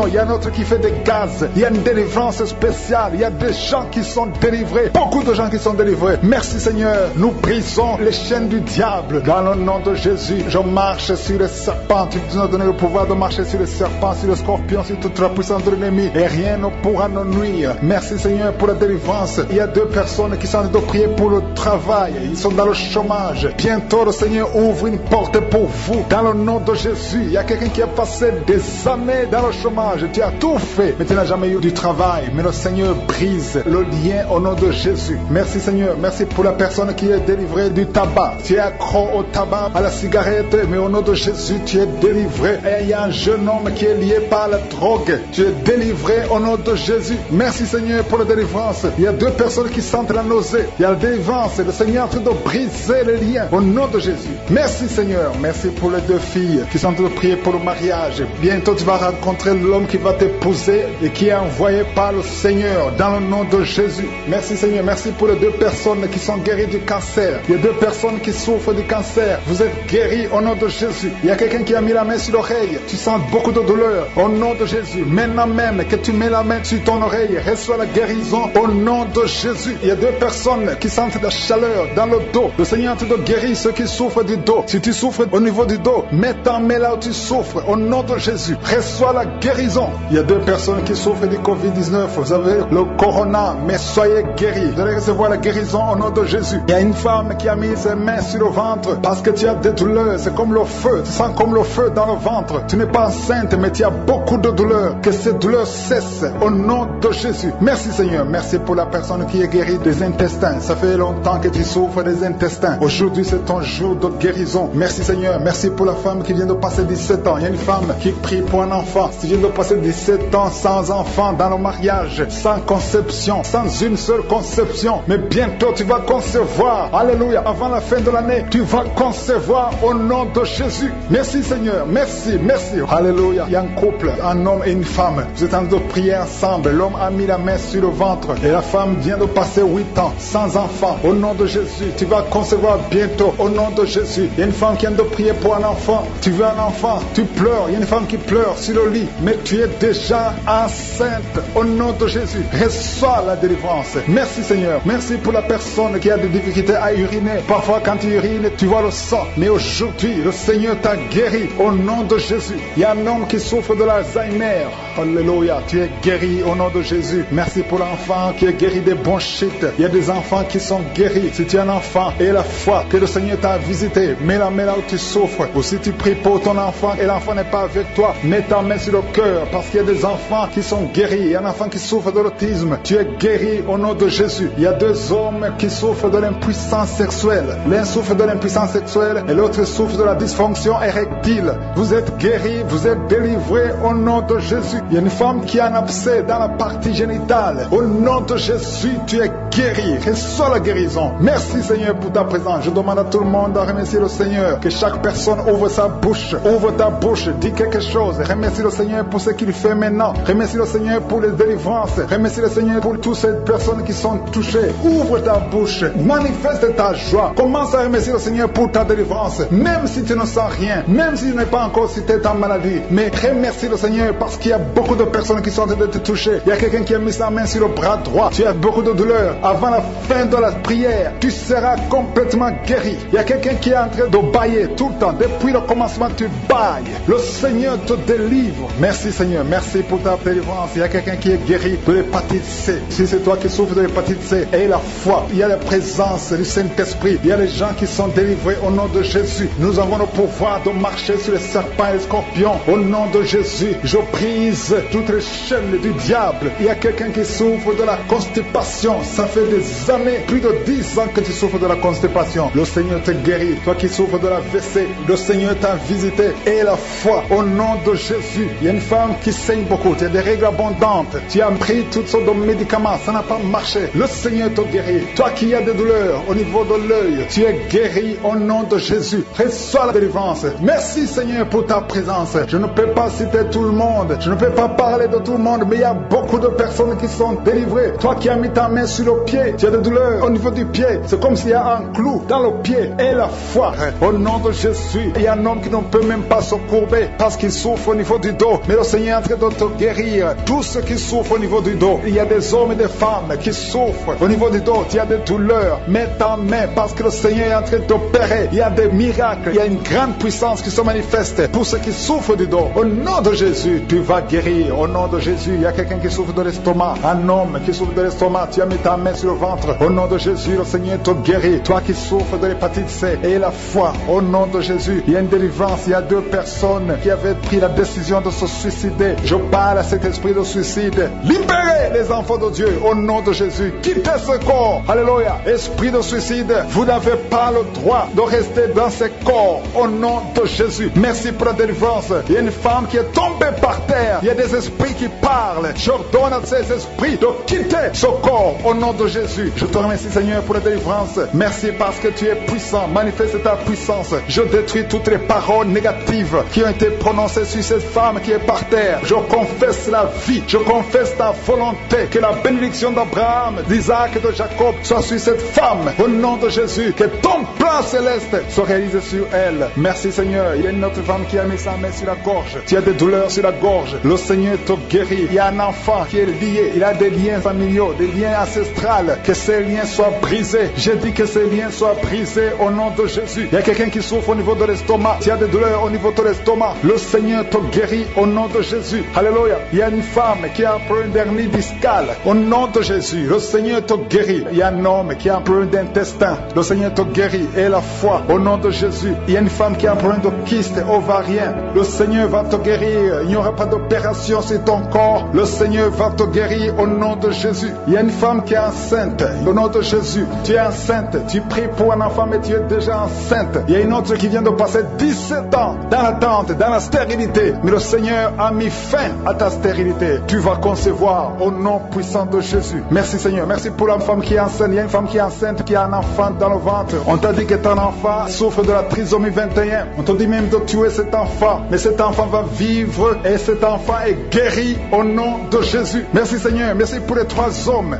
Il y a un autre qui fait des gaz. Il y a une délivrance spéciale. Il y a des gens qui sont délivrés. Beaucoup de gens qui sont délivrés. Merci Seigneur. Nous brisons les chaînes du diable. Dans le nom de Jésus, je marche sur les serpents. Tu nous as donné le pouvoir de marcher sur les serpents, sur les scorpions, sur toute la puissance de l'ennemi. Et rien ne pourra nous nuire. Merci Seigneur pour la délivrance. Il y a 2 personnes qui sont en train de prier pour le travail. Ils sont dans le chômage. Bientôt le Seigneur ouvre une porte pour vous. Dans le nom de Jésus, il y a quelqu'un qui a passé des années dans le chômage. Tu as tout fait, mais tu n'as jamais eu du travail. Mais le Seigneur brise le lien au nom de Jésus. Merci Seigneur. Merci pour la personne qui est délivrée du tabac. Tu es accro au tabac, à la cigarette, mais au nom de Jésus, tu es délivré. Et il y a un jeune homme qui est lié par la drogue. Tu es délivré au nom de Jésus. Merci Seigneur pour la délivrance. Il y a 2 personnes qui sentent la nausée. Il y a la délivrance. Le Seigneur est en train de briser les liens au nom de Jésus. Merci Seigneur. Merci pour les 2 filles qui sont en train de prier pour le mariage. Bientôt tu vas rencontrer l'homme qui va t'épouser et qui est envoyé par le Seigneur dans le nom de Jésus. Merci Seigneur. Merci pour les 2 personnes qui sont guéries du cancer. Il y a 2 personnes personne qui souffre du cancer, vous êtes guéri au nom de Jésus. Il y a quelqu'un qui a mis la main sur l'oreille, tu sens beaucoup de douleur, au nom de Jésus. Maintenant même que tu mets la main sur ton oreille, reçois la guérison au nom de Jésus. Il y a 2 personnes qui sentent de la chaleur dans le dos. Le Seigneur est en train de guérir ceux qui souffrent du dos. Si tu souffres au niveau du dos, mets ta main là où tu souffres, au nom de Jésus. Reçois la guérison. Il y a 2 personnes qui souffrent du Covid-19. Vous avez le corona, mais soyez guéris. Vous allez recevoir la guérison au nom de Jésus. Il y a une femme qui a mis ses mains sur le ventre parce que tu as des douleurs. C'est comme le feu. Tu sens comme le feu dans le ventre. Tu n'es pas enceinte, mais tu as beaucoup de douleurs. Que ces douleurs cessent au nom de Jésus. Merci Seigneur. Merci pour la personne qui est guérie des intestins. Ça fait longtemps que tu souffres des intestins. Aujourd'hui, c'est ton jour de guérison. Merci Seigneur. Merci pour la femme qui vient de passer 17 ans. Il y a une femme qui prie pour un enfant. Tu viens de passer 17 ans sans enfant dans le mariage, sans conception, sans une seule conception. Mais bientôt, tu vas concevoir. Alléluia. Avant la fin de l'année, tu vas concevoir au nom de Jésus. Merci Seigneur. Merci, merci. Alléluia. Il y a un couple, un homme et une femme. Vous êtes en train de prier ensemble. L'homme a mis la main sur le ventre et la femme vient de passer 8 ans sans enfant. Au nom de Jésus, tu vas concevoir bientôt. Au nom de Jésus. Il y a une femme qui vient de prier pour un enfant. Tu veux un enfant, tu pleures. Il y a une femme qui pleure sur le lit, mais tu es déjà enceinte. Au nom de Jésus, reçois la délivrance. Merci Seigneur. Merci pour la personne qui a des difficultés à uriner. Parfois quand tu urines, tu vois le sang. Mais aujourd'hui, le Seigneur t'a guéri. Au nom de Jésus. Il y a un homme qui souffre de l'Alzheimer. Alléluia. Tu es guéri au nom de Jésus. Merci pour l'enfant qui est guéri des bronchites. Il y a des enfants qui sont guéris. Si tu es un enfant et la foi que le Seigneur t'a visité, mets la main là où tu souffres. Ou si tu pries pour ton enfant et l'enfant n'est pas avec toi, mets ta main sur le cœur parce qu'il y a des enfants qui sont guéris. Il y a un enfant qui souffre de l'autisme. Tu es guéri au nom de Jésus. Il y a 2 hommes qui souffrent de l'impuissance sexuelle. L'un souffre de l'impuissance sexuelle et l'autre souffre de la dysfonction érectile. Vous êtes guéris, vous êtes délivrés au nom de Jésus. Il y a une femme qui a un abcès dans la partie génitale. Au nom de Jésus, tu es guéri. Reçois la guérison. Merci Seigneur pour ta présence. Je demande à tout le monde de remercier le Seigneur. Que chaque personne ouvre sa bouche. Ouvre ta bouche. Dis quelque chose. Remercie le Seigneur pour ce qu'il fait maintenant. Remercie le Seigneur pour les délivrances. Remercie le Seigneur pour toutes ces personnes qui sont touchées. Ouvre ta bouche. Manifeste ta joie. Commence à remercier le Seigneur pour ta délivrance. Même si tu ne sens rien. Même si tu n'es pas encore cité ta maladie. Mais remercie le Seigneur parce qu'il y a beaucoup de personnes qui sont en train de te toucher. Il y a quelqu'un qui a mis sa main sur le bras droit. Tu as beaucoup de douleur. Avant la fin de la prière, tu seras complètement guéri. Il y a quelqu'un qui est en train de bailler tout le temps. Depuis le commencement, tu bailles. Le Seigneur te délivre. Merci Seigneur. Merci pour ta délivrance. Il y a quelqu'un qui est guéri de l'hépatite C. Si c'est toi qui souffres de l'hépatite C, aie la foi. Il y a la présence du Saint-Esprit. Il y a les gens qui sont délivrés au nom de Jésus. Nous avons le pouvoir de marcher sur les serpents et les scorpions. Au nom de Jésus, je brise toutes les chaînes du diable. Il y a quelqu'un qui souffre de la constipation. Ça fait des années, plus de 10 ans que tu souffres de la constipation. Le Seigneur te guérit. Toi qui souffres de la WC, le Seigneur t'a visité. Et la foi au nom de Jésus. Il y a une femme qui saigne beaucoup. Tu as des règles abondantes. Tu as pris toutes sortes de médicaments. Ça n'a pas marché. Le Seigneur te guérit. Toi qui as des douleurs au niveau de l'œil, tu es guéri au nom de Jésus. Reçois la délivrance. Merci Seigneur pour ta présence. Je ne peux pas citer tout le monde. Je ne peux pas parler de tout le monde, mais il y a beaucoup de personnes qui sont délivrées. Toi qui as mis ta main sur le pied, tu as des douleurs au niveau du pied. C'est comme s'il y a un clou dans le pied. Et la foi, au nom de Jésus. Il y a un homme qui ne peut même pas se courber parce qu'il souffre au niveau du dos. Mais le Seigneur est en train de te guérir. Tous ceux qui souffrent au niveau du dos. Il y a des hommes et des femmes qui souffrent au niveau du dos. Tu as des douleurs. Mets ta main parce que le Seigneur est en train de t'opérer. Il y a des miracles. Il y a une grande puissance qui se manifeste pour ceux qui souffrent du dos. Au nom de Jésus, tu vas guérir. Au nom de Jésus, il y a quelqu'un qui souffre de l'estomac. Un homme qui souffre de l'estomac. Tu as mis ta main sur le ventre. Au nom de Jésus, le Seigneur te guérit. Toi qui souffres de l'hépatite C et la foi. Au nom de Jésus, il y a une délivrance. Il y a 2 personnes qui avaient pris la décision de se suicider. Je parle à cet esprit de suicide. Libérez les enfants de Dieu. Au nom de Jésus, quittez ce corps. Alléluia. Esprit de suicide, vous n'avez pas le droit de rester dans ce corps. Au nom de Jésus. Merci pour la délivrance. Il y a une femme qui est tombée par terre. Il y a des esprits qui parlent. J'ordonne à ces esprits de quitter ce corps. Au nom de Jésus. Je te remercie Seigneur pour la délivrance. Merci parce que tu es puissant. Manifeste ta puissance. Je détruis toutes les paroles négatives qui ont été prononcées sur cette femme qui est par terre. Je confesse la vie. Je confesse ta volonté. Que la bénédiction d'Abraham, d'Isaac et de Jacob soit sur cette femme. Au nom de Jésus. Que Que ton plan céleste se réalise sur elle. Merci Seigneur. Il y a une autre femme qui a mis sa main sur la gorge. Tu as des douleurs sur la gorge. Le Seigneur te guérit. Il y a un enfant qui est lié. Il a des liens familiaux, des liens ancestrales. Que ces liens soient brisés. J'ai dit que ces liens soient brisés au nom de Jésus. Il y a quelqu'un qui souffre au niveau de l'estomac. Tu as des douleurs au niveau de l'estomac. Le Seigneur te guérit au nom de Jésus. Alléluia. Il y a une femme qui a un problème d'hernie discale. Au nom de Jésus, le Seigneur te guérit. Il y a un homme qui a un problème d'intestin. Le Seigneur te guérit. Et la foi au nom de Jésus. Il y a une femme qui a un problème de kyste ovarien. Le Seigneur va te guérir. Il n'y aura pas d'opération sur ton corps. Le Seigneur va te guérir au nom de Jésus. Il y a une femme qui est enceinte. Au nom de Jésus, tu es enceinte. Tu pries pour un enfant, mais tu es déjà enceinte. Il y a une autre qui vient de passer 17 ans dans l'attente, dans la stérilité. Mais le Seigneur a mis fin à ta stérilité. Tu vas concevoir au nom puissant de Jésus. Merci Seigneur. Merci pour la femme qui est enceinte. Il y a une femme qui est enceinte, qui a un enfant dans le ventre. On t'a dit que ton enfant souffre de la trisomie 21. On t'a dit même de tuer cet enfant. Mais cet enfant va vivre et cet enfant est guéri au nom de Jésus. Merci Seigneur. Merci pour les 3 hommes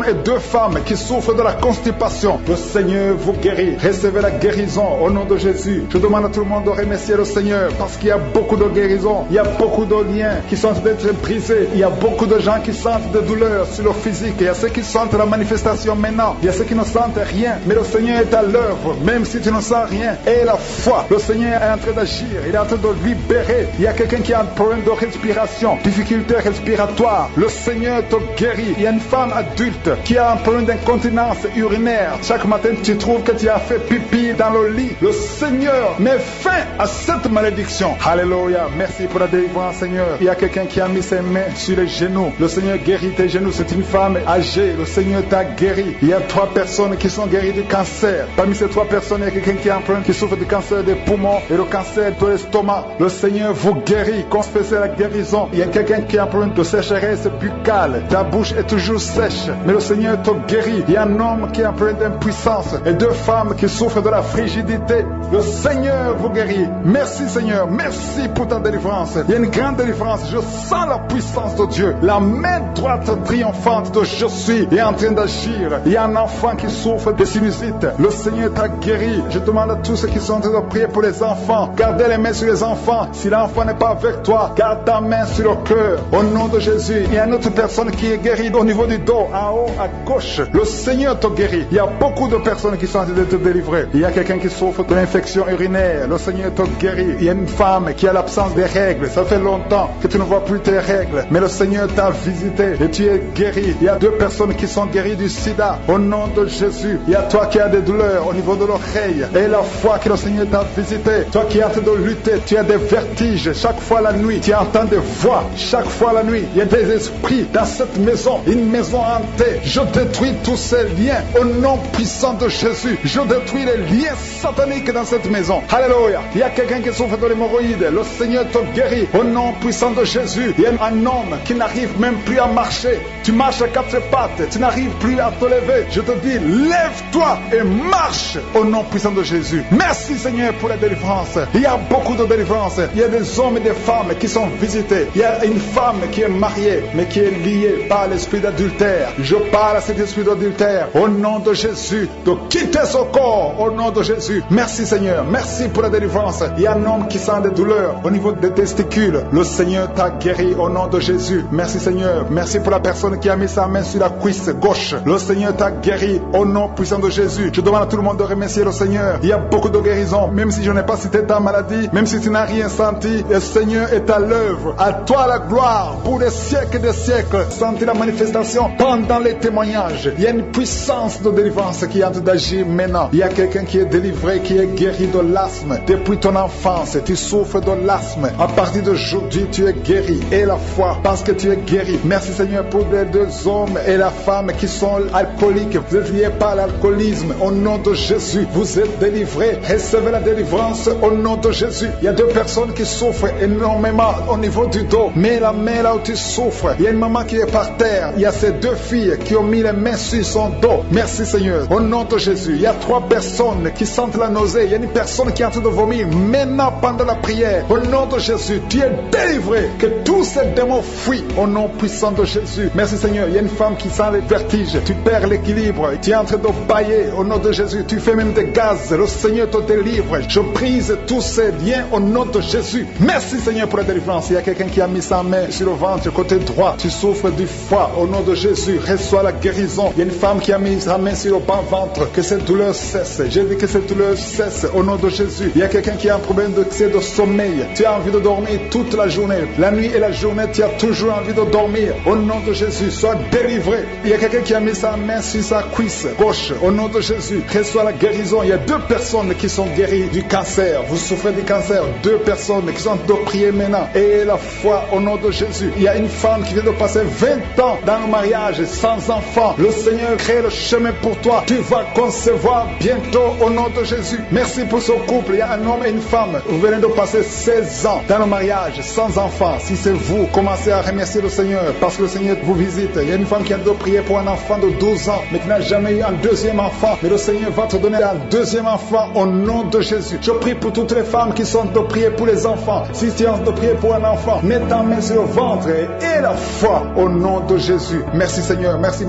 et 2 femmes qui souffrent de la constipation. Le Seigneur vous guérit. Recevez la guérison au nom de Jésus. Je demande à tout le monde de remercier le Seigneur parce qu'il y a beaucoup de guérisons. Il y a beaucoup de liens qui sont d'être brisés. Il y a beaucoup de gens qui sentent des douleurs sur leur physique. Il y a ceux qui sentent la manifestation maintenant. Il y a ceux qui ne sentent rien. Mais le Seigneur est à l'œuvre, même si tu ne sens rien. Et la foi, le Seigneur est en train d'agir. Il est en train de libérer. Il y a quelqu'un qui a un problème de respiration, difficulté respiratoire. Le Seigneur te guérit. Il y a une femme adulte qui a un problème d'incontinence urinaire. Chaque matin, tu trouves que tu as fait pipi dans le lit. Le Seigneur met fin à cette malédiction. Alléluia. Merci pour la délivrance, Seigneur. Il y a quelqu'un qui a mis ses mains sur les genoux. Le Seigneur guérit tes genoux. C'est une femme âgée. Le Seigneur t'a guéri. Il y a 3 personnes qui sont guéries du cancer. Parmi ces 3 personnes, il y a quelqu'un qui a un problème, qui souffre du cancer des poumons et le cancer de l'estomac. Le Seigneur vous guérit. Confessez la guérison. Il y a quelqu'un qui a un problème de sécheresse buccale. Ta bouche est toujours sèche, mais le Seigneur te guérit. Il y a un homme qui a un problème d'impuissance et 2 femmes qui souffrent de la frigidité. Le Seigneur vous guérit. Merci Seigneur. Merci pour ta délivrance. Il y a une grande délivrance. Je sens la puissance de Dieu. La main droite triomphante de je suis est en train d'agir. Il y a un enfant qui souffre de sinusite. Le Seigneur t'a guéri. Je demande à tous ceux qui sont en train de prier pour les enfants. Gardez les mains sur les enfants. Si l'enfant n'est pas avec toi, garde ta main sur le cœur. Au nom de Jésus. Il y a une autre personne qui est guérie au niveau du dos, en haut, à gauche. Le Seigneur te guérit. Il y a beaucoup de personnes qui sont en train de te délivrer. Il y a quelqu'un qui souffre de l'infection urinaire. Le Seigneur te guérit. Il y a une femme qui a l'absence des règles. Ça fait longtemps que tu ne vois plus tes règles. Mais le Seigneur t'a visité et tu es guéri. Il y a 2 personnes qui sont guéries du sida. Au nom de Jésus. Il y a toi qui as des douleurs au niveau de l'oreille. Et la foi que le Seigneur t'a visité. Toi qui es en train de lutter. Tu as des vertiges. Chaque fois la nuit. Tu entends des voix. Chaque fois la nuit. Il y a des esprits dans cette maison. Une maison hantée. Je détruis tous ces liens. Au nom puissant de Jésus. Je détruis les liens sataniques dans cette maison. Alléluia. Il y a quelqu'un qui souffre de l'hémorroïde. Le Seigneur te guérit. Au nom puissant de Jésus. Il y a un homme qui n'arrive même plus à marcher. Tu marches à 4 pattes. Tu n'arrives plus à te lever. Je te dis, lève-toi et marche. Au nom puissant de Jésus. Merci Seigneur pour la délivrance. Il y a beaucoup de délivrance. Il y a des hommes et des femmes qui sont visités. Il y a une femme qui est mariée, mais qui est liée par l'esprit d'adultère. Je parle à cet esprit d'adultère. Au nom de Jésus. De quitter son corps. Au nom de Jésus. Merci Seigneur. Merci pour la délivrance. Il y a un homme qui sent des douleurs au niveau des testicules. Le Seigneur t'a guéri au nom de Jésus. Merci Seigneur. Merci pour la personne qui a mis sa main sur la cuisse gauche. Le Seigneur t'a guéri au nom puissant de Jésus. Je demande à tout le monde de remercier le Seigneur. Il y a beaucoup de guérisons. Même si je n'ai pas cité ta maladie, même si tu n'as rien senti, le Seigneur est à l'œuvre. À toi la gloire pour des siècles et des siècles. Sentez la manifestation pendant les témoignages. Il y a une puissance de délivrance qui est en train d'agir maintenant. Il y a quelqu'un qui est délivré, qui est guéri de l'asthme. Depuis ton enfance, tu souffres de l'asthme. À partir d'aujourd'hui, tu es guéri. Et la foi, parce que tu es guéri. Merci Seigneur pour les 2 hommes et la femme qui sont alcooliques. Vous êtes liés par l'alcoolisme. Au nom de Jésus, vous êtes délivrés. Recevez la délivrance au nom de Jésus. Il y a 2 personnes qui souffrent énormément au niveau du dos. Mais la main là où tu souffres, il y a une maman qui est par terre. Il y a ces 2 filles qui ont mis les mains sur son dos. Merci Seigneur. Au nom de Jésus, il y a 3 personnes qui sentent la nausée. Il y a une personne qui est en train de vomir maintenant pendant la prière. Au nom de Jésus, tu es délivré. Que tous ces démons fuient au nom puissant de Jésus. Merci Seigneur. Il y a une femme qui sent les vertiges. Tu perds l'équilibre. Tu es en train de bailler au nom de Jésus. Tu fais même des gaz. Le Seigneur te délivre. Je brise tous ces liens au nom de Jésus. Merci Seigneur pour la délivrance. Il y a quelqu'un qui a mis sa main sur le ventre, côté droit. Tu souffres du foie. Au nom de Jésus, reçois la guérison. Il y a une femme qui a mis sa main sur le bas-ventre. Que cette douleur cesse. J'ai dit que cette douleur cesse au nom de Jésus. Il y a quelqu'un qui a un problème de sommeil. Tu as envie de dormir toute la journée. La nuit et la journée, tu as toujours envie de dormir. Au nom de Jésus, sois délivré. Il y a quelqu'un qui a mis sa main sur sa cuisse gauche. Au nom de Jésus, reçois la guérison. Il y a 2 personnes qui sont guéries du cancer. Vous souffrez du cancer. 2 personnes qui sont de prier maintenant. Et la foi au nom de Jésus. Il y a une femme qui vient de passer 20 ans dans le mariage sans enfant. Le Seigneur crée le chemin pour toi. Tu vas concevoir bientôt au nom de Jésus. Merci pour ce couple. Il y a un homme et une femme. Vous venez de passer 16 ans dans le mariage sans enfant. Si c'est vous, commencez à remercier le Seigneur parce que le Seigneur vous visite. Il y a une femme qui a de prier pour un enfant de 12 ans mais qui n'a jamais eu un deuxième enfant. Mais le Seigneur va te donner un deuxième enfant au nom de Jésus. Je prie pour toutes les femmes qui sont de prier pour les enfants. Si tu es de prier pour un enfant, mets ta main sur le ventre et la foi au nom de Jésus. Merci Seigneur. Merci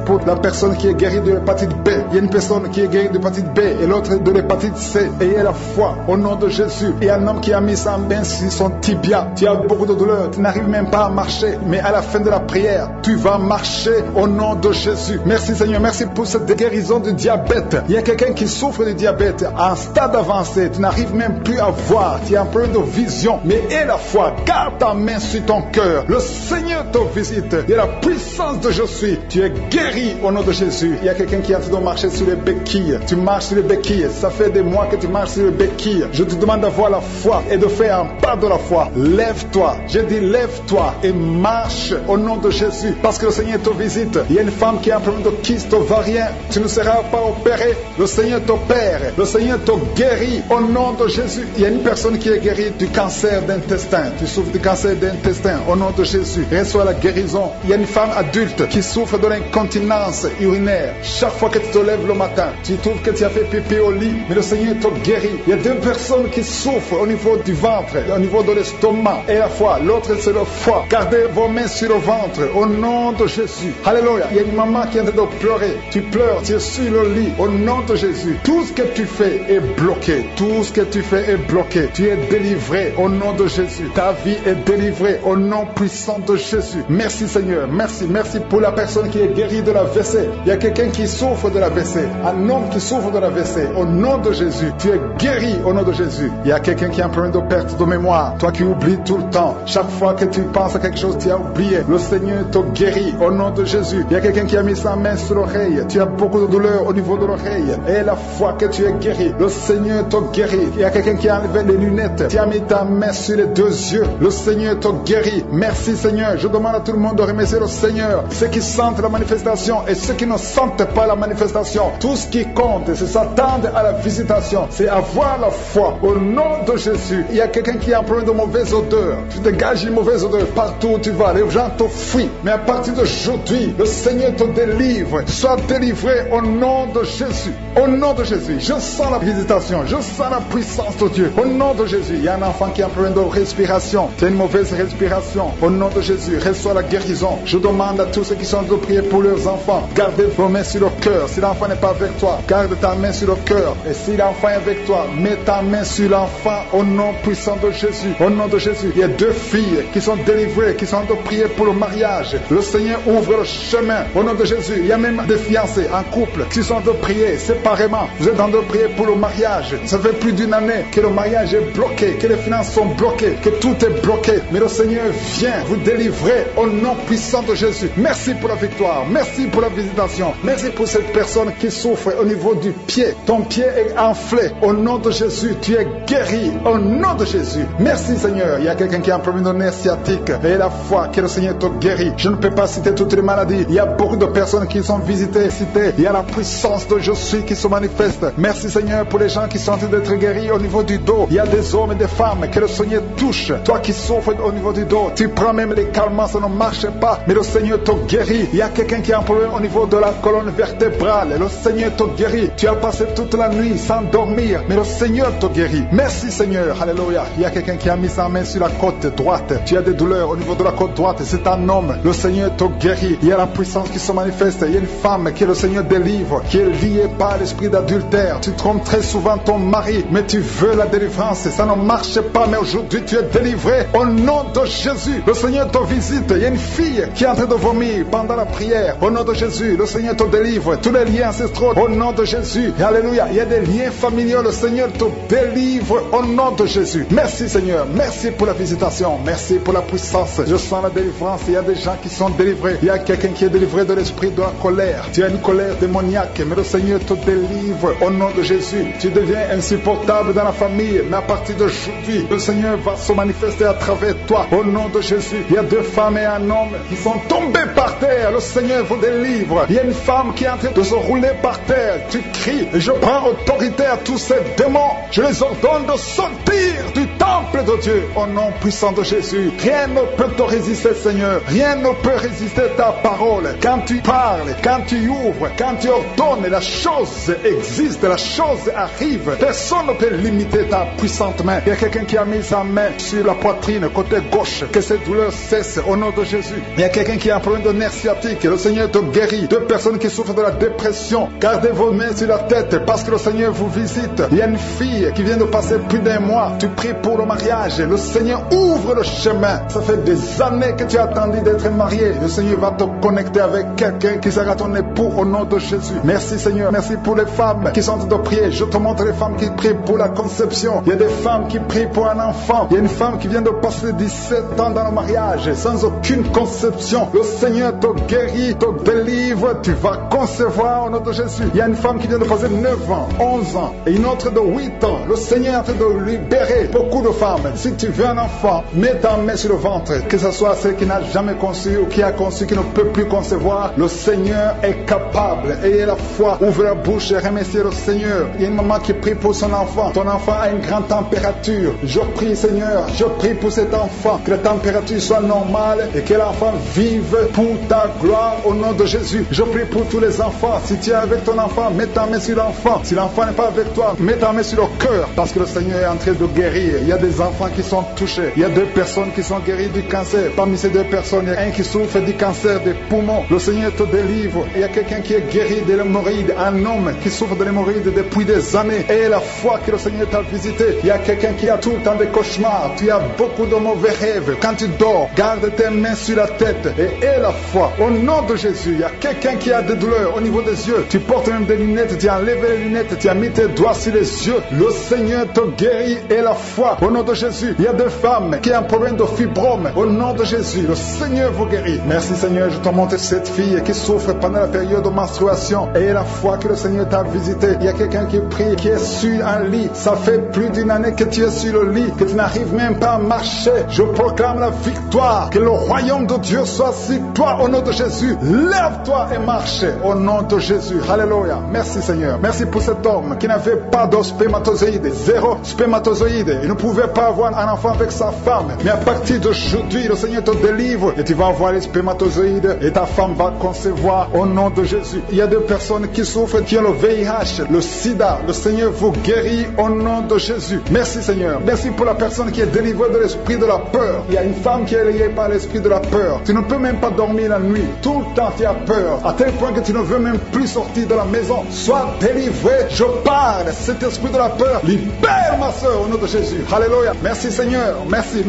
pour la personne qui est guérie de l'hépatite B. Il y a une personne qui est guérie de l'hépatite B et l'autre de l'hépatite C. Ayez la foi au nom de Jésus. Il y a un homme qui a mis sa main sur son tibia. Tu as beaucoup de douleur. Tu n'arrives même pas à marcher. Mais à la fin de la prière, tu vas marcher au nom de Jésus. Merci Seigneur. Merci pour cette guérison du diabète. Il y a quelqu'un qui souffre du diabète à un stade avancé. Tu n'arrives même plus à voir. Tu as un problème de vision. Mais aie la foi. Garde ta main sur ton cœur. Le Seigneur te visite. Il y a la puissance de je suis. Tu es guéri au nom de Jésus. Il y a quelqu'un qui est en train de marcher sur les béquilles. Tu marches sur les béquilles. Ça fait des mois que tu marches sur les béquilles. Je te demande d'avoir la foi et de faire un pas de la foi. Lève-toi. J'ai dit lève-toi et marche au nom de Jésus. Parce que le Seigneur te visite. Il y a une femme qui a un problème de kyste ovarien. Tu ne seras pas opéré. Le Seigneur t'opère. Le Seigneur te guérit au nom de Jésus. Il y a une personne qui est guérie du cancer d'intestin. Tu souffres du cancer d'intestin au nom de Jésus. Reçois la guérison. Il y a une femme adulte qui souffre de l'incontinence urinaire. Chaque fois que tu te lèves le matin, tu trouves que tu as fait pipi au lit, mais le Seigneur te guérit. Il y a 2 personnes qui souffrent au niveau du ventre, au niveau de l'estomac et la foi. L'autre c'est le foie. Gardez vos mains sur le ventre au nom de Jésus. Alléluia. Il y a une maman qui est en train de pleurer. Tu pleures, tu es sur le lit au nom de Jésus. Tout ce que tu fais est bloqué. Tout ce que tu fais est bloqué. Tu es délivré au nom de Jésus. Ta vie est délivrée au nom puissant de Jésus. Merci Seigneur. Merci pour la personne qui est guérie de la WC. Il y a quelqu'un qui souffre de la WC. Un homme qui souffre de la WC. Au nom de Jésus. Tu es guéri au nom de Jésus. Il y a quelqu'un qui a un problème de perte de mémoire. Toi qui oublies tout le temps. Chaque fois que tu penses à quelque chose, tu as oublié. Le Seigneur te guérit au nom de Jésus. Il y a quelqu'un qui a mis sa main sur l'oreille. Tu as beaucoup de douleur au niveau de l'oreille. Et la fois que tu es guéri, le Seigneur te guérit. Il y a quelqu'un qui a enlevé les lunettes. Tu as mis ta main sur les 2 yeux. Le Seigneur te guérit. Merci Seigneur. Je demande à tout le monde de remercier le Seigneur. Ceux qui sentent la manifestation et ceux qui ne sentent pas la manifestation. Tout ce qui compte, c'est s'attendre à la visitation. C'est avoir la foi au nom de Jésus. Il y a quelqu'un qui a un problème de mauvaise odeur. Tu dégages une mauvaise odeur partout où tu vas. Les gens te fuient. Mais à partir d'aujourd'hui, le Seigneur te délivre. Sois délivré au nom de Jésus. Au nom de Jésus. Je sens la visitation. Je sens la puissance de Dieu. Au nom de Jésus. Il y a un enfant qui a un problème de respiration. Tu as une mauvaise respiration. Au nom de Jésus. Reçois la guérison. Je demande à tous ceux qui sont de prier pour leurs enfants. Gardez vos mains sur le cœur. Si l'enfant n'est pas avec toi, garde ta main sur le cœur. Et si l'enfant est avec toi, mets ta main sur l'enfant au nom puissant de Jésus. Au nom de Jésus. Il y a 2 filles qui sont délivrées, qui sont de prier pour le mariage. Le Seigneur ouvre le chemin. Au nom de Jésus. Il y a même des fiancés en couple qui sont de prier séparément. Vous êtes en train de prier pour le mariage. Ça fait plus d'1 année que le mariage est bloqué, que les finances sont bloquées, que tout est bloqué. Mais le Seigneur vient vous délivrer au nom puissant de Jésus. Merci pour la victoire. Merci pour la visitation. Merci pour cette personne qui souffre au niveau du pied. Ton pied est enflé. Au nom de Jésus, tu es guéri. Au nom de Jésus. Merci Seigneur. Il y a quelqu'un qui a un problème de nerf sciatique. Et la foi que le Seigneur te guérit. Je ne peux pas citer toutes les maladies. Il y a beaucoup de personnes qui sont visitées, citées. Il y a la puissance de je suis qui se manifeste. Merci Seigneur pour les gens qui sont en train d'être guéris au niveau du dos. Il y a des hommes et des femmes que le Seigneur touche. Toi qui souffres au niveau du dos, tu prends même les calmants, ça ne marche pas. Mais le Seigneur te guérit. Il y a quelqu'un qui a un problème au niveau de la colonne vertébrale. mal. Le Seigneur te guérit. Tu as passé toute la nuit sans dormir, mais le Seigneur te guérit. Merci Seigneur. Alléluia. Il y a quelqu'un qui a mis sa main sur la côte droite. Tu as des douleurs au niveau de la côte droite. C'est un homme. Le Seigneur te guérit. Il y a la puissance qui se manifeste. Il y a une femme que le Seigneur délivre, qui est liée par l'esprit d'adultère. Tu trompes très souvent ton mari, mais tu veux la délivrance. Ça ne marche pas, mais aujourd'hui tu es délivré au nom de Jésus. Le Seigneur te visite. Il y a une fille qui est en train de vomir pendant la prière. Au nom de Jésus, le Seigneur te délivre. Tous les liens ancestraux, au nom de Jésus. Alléluia. Il y a des liens familiaux. Le Seigneur te délivre au nom de Jésus. Merci Seigneur. Merci pour la visitation. Merci pour la puissance. Je sens la délivrance. Il y a des gens qui sont délivrés. Il y a quelqu'un qui est délivré de l'esprit de la colère. Tu as une colère démoniaque, mais le Seigneur te délivre au nom de Jésus. Tu deviens insupportable dans la famille, mais à partir d'aujourd'hui, le Seigneur va se manifester à travers toi au nom de Jésus. Il y a 2 femmes et un homme qui sont tombés par terre. Le Seigneur vous délivre. Il y a une femme qui est en train de se rouler par terre. Tu cries et je prends autorité à tous ces démons. Je les ordonne de sortir du temple de Dieu au nom puissant de Jésus. Rien ne peut te résister, Seigneur. Rien ne peut résister ta parole. Quand tu parles, quand tu ouvres, quand tu ordonnes, la chose existe, la chose arrive. Personne ne peut limiter ta puissante main. Il y a quelqu'un qui a mis sa main sur la poitrine, côté gauche, que cette douleur cesse au nom de Jésus. Il y a quelqu'un qui a un problème de nerf sciatique. Le Seigneur te guérit. 2 personnes qui souffrent de la dépression. Gardez vos mains sur la tête parce que le Seigneur vous visite. Il y a une fille qui vient de passer plus d'1 mois. Tu pries pour le mariage. Le Seigneur ouvre le chemin. Ça fait des années que tu as attendu d'être marié. Le Seigneur va te connecter avec quelqu'un qui sera ton époux au nom de Jésus. Merci Seigneur. Merci pour les femmes qui sont en train de prier. Je te montre les femmes qui prient pour la conception. Il y a des femmes qui prient pour un enfant. Il y a une femme qui vient de passer 17 ans dans le mariage sans aucune conception. Le Seigneur te guérit, te délivre. Tu vas concevoir au nom de Jésus. Il y a une femme qui vient de passer 9 ans, 11 ans et une autre de 8 ans. Le Seigneur est en train de libérer beaucoup de femmes. Si tu veux un enfant, mets ta main sur le ventre. Que ce soit celle qui n'a jamais conçu ou qui a conçu, qui ne peut plus concevoir, le Seigneur est capable. Ayez la foi, ouvre la bouche et remerciez le Seigneur. Il y a une maman qui prie pour son enfant. Ton enfant a une grande température. Je prie Seigneur, je prie pour cet enfant, que la température soit normale et que l'enfant vive pour ta gloire au nom de Jésus. Je prie pour tous les enfants. Si tu es avec ton enfant, mets ta main sur l'enfant. Si l'enfant n'est pas avec toi, mets ta main sur le cœur parce que le Seigneur est en train de guérir. Il y a des enfants qui sont touchés. Il y a 2 personnes qui sont guéries du cancer. Parmi ces 2 personnes, il y a un qui souffre du cancer des poumons. Le Seigneur te délivre. Il y a quelqu'un qui est guéri de l'hémorroïde. Un homme qui souffre de l'hémorroïde depuis des années. Et la foi que le Seigneur t'a visité. Il y a quelqu'un qui a tout le temps des cauchemars. Tu as beaucoup de mauvais rêves. Quand tu dors, garde tes mains sur la tête et aie la foi. Au nom de Jésus, il y a quelqu'un qui a des douleurs au niveau des yeux. Tu portes même des lunettes. Tu as enlevé les lunettes. Tu as mis tes doigts sur les yeux. Le Seigneur te guérit et la foi. Au nom de Jésus, il y a des femmes qui ont un problème de fibrome. Au nom de Jésus, le Seigneur vous guérit. Merci Seigneur, je te montre cette fille qui souffre pendant la période de menstruation. Et la foi que le Seigneur t'a visité. Il y a quelqu'un qui prie, qui est sur un lit. Ça fait plus d'1 année que tu es sur le lit, que tu n'arrives même pas à marcher. Je proclame la victoire. Que le royaume de Dieu soit sur toi au nom de Jésus. Lève-toi et marche au nom de Jésus. Alléluia. Merci Seigneur. Merci pour cet homme qui n'avait pas de spermatozoïdes. 0 spermatozoïdes. Il ne pouvait pas avoir un enfant avec sa femme. Mais à partir d'aujourd'hui, le Seigneur te délivre et tu vas avoir les spermatozoïdes et ta femme va concevoir au nom de Jésus. Il y a 2 personnes qui souffrent, qui ont le VIH, le sida. Le Seigneur vous guérit au nom de Jésus. Merci Seigneur. Merci pour la personne qui est délivrée de l'esprit de la peur. Il y a une femme qui est liée par l'esprit de la peur. Tu ne peux même pas dormir la nuit. Tout le temps tu as peur. À tel point que tu ne veux même plus sortir de la maison. Sois délivré. Je parle. Cet esprit de la peur, libère ma soeur au nom de Jésus. Alléluia. Merci Seigneur. Merci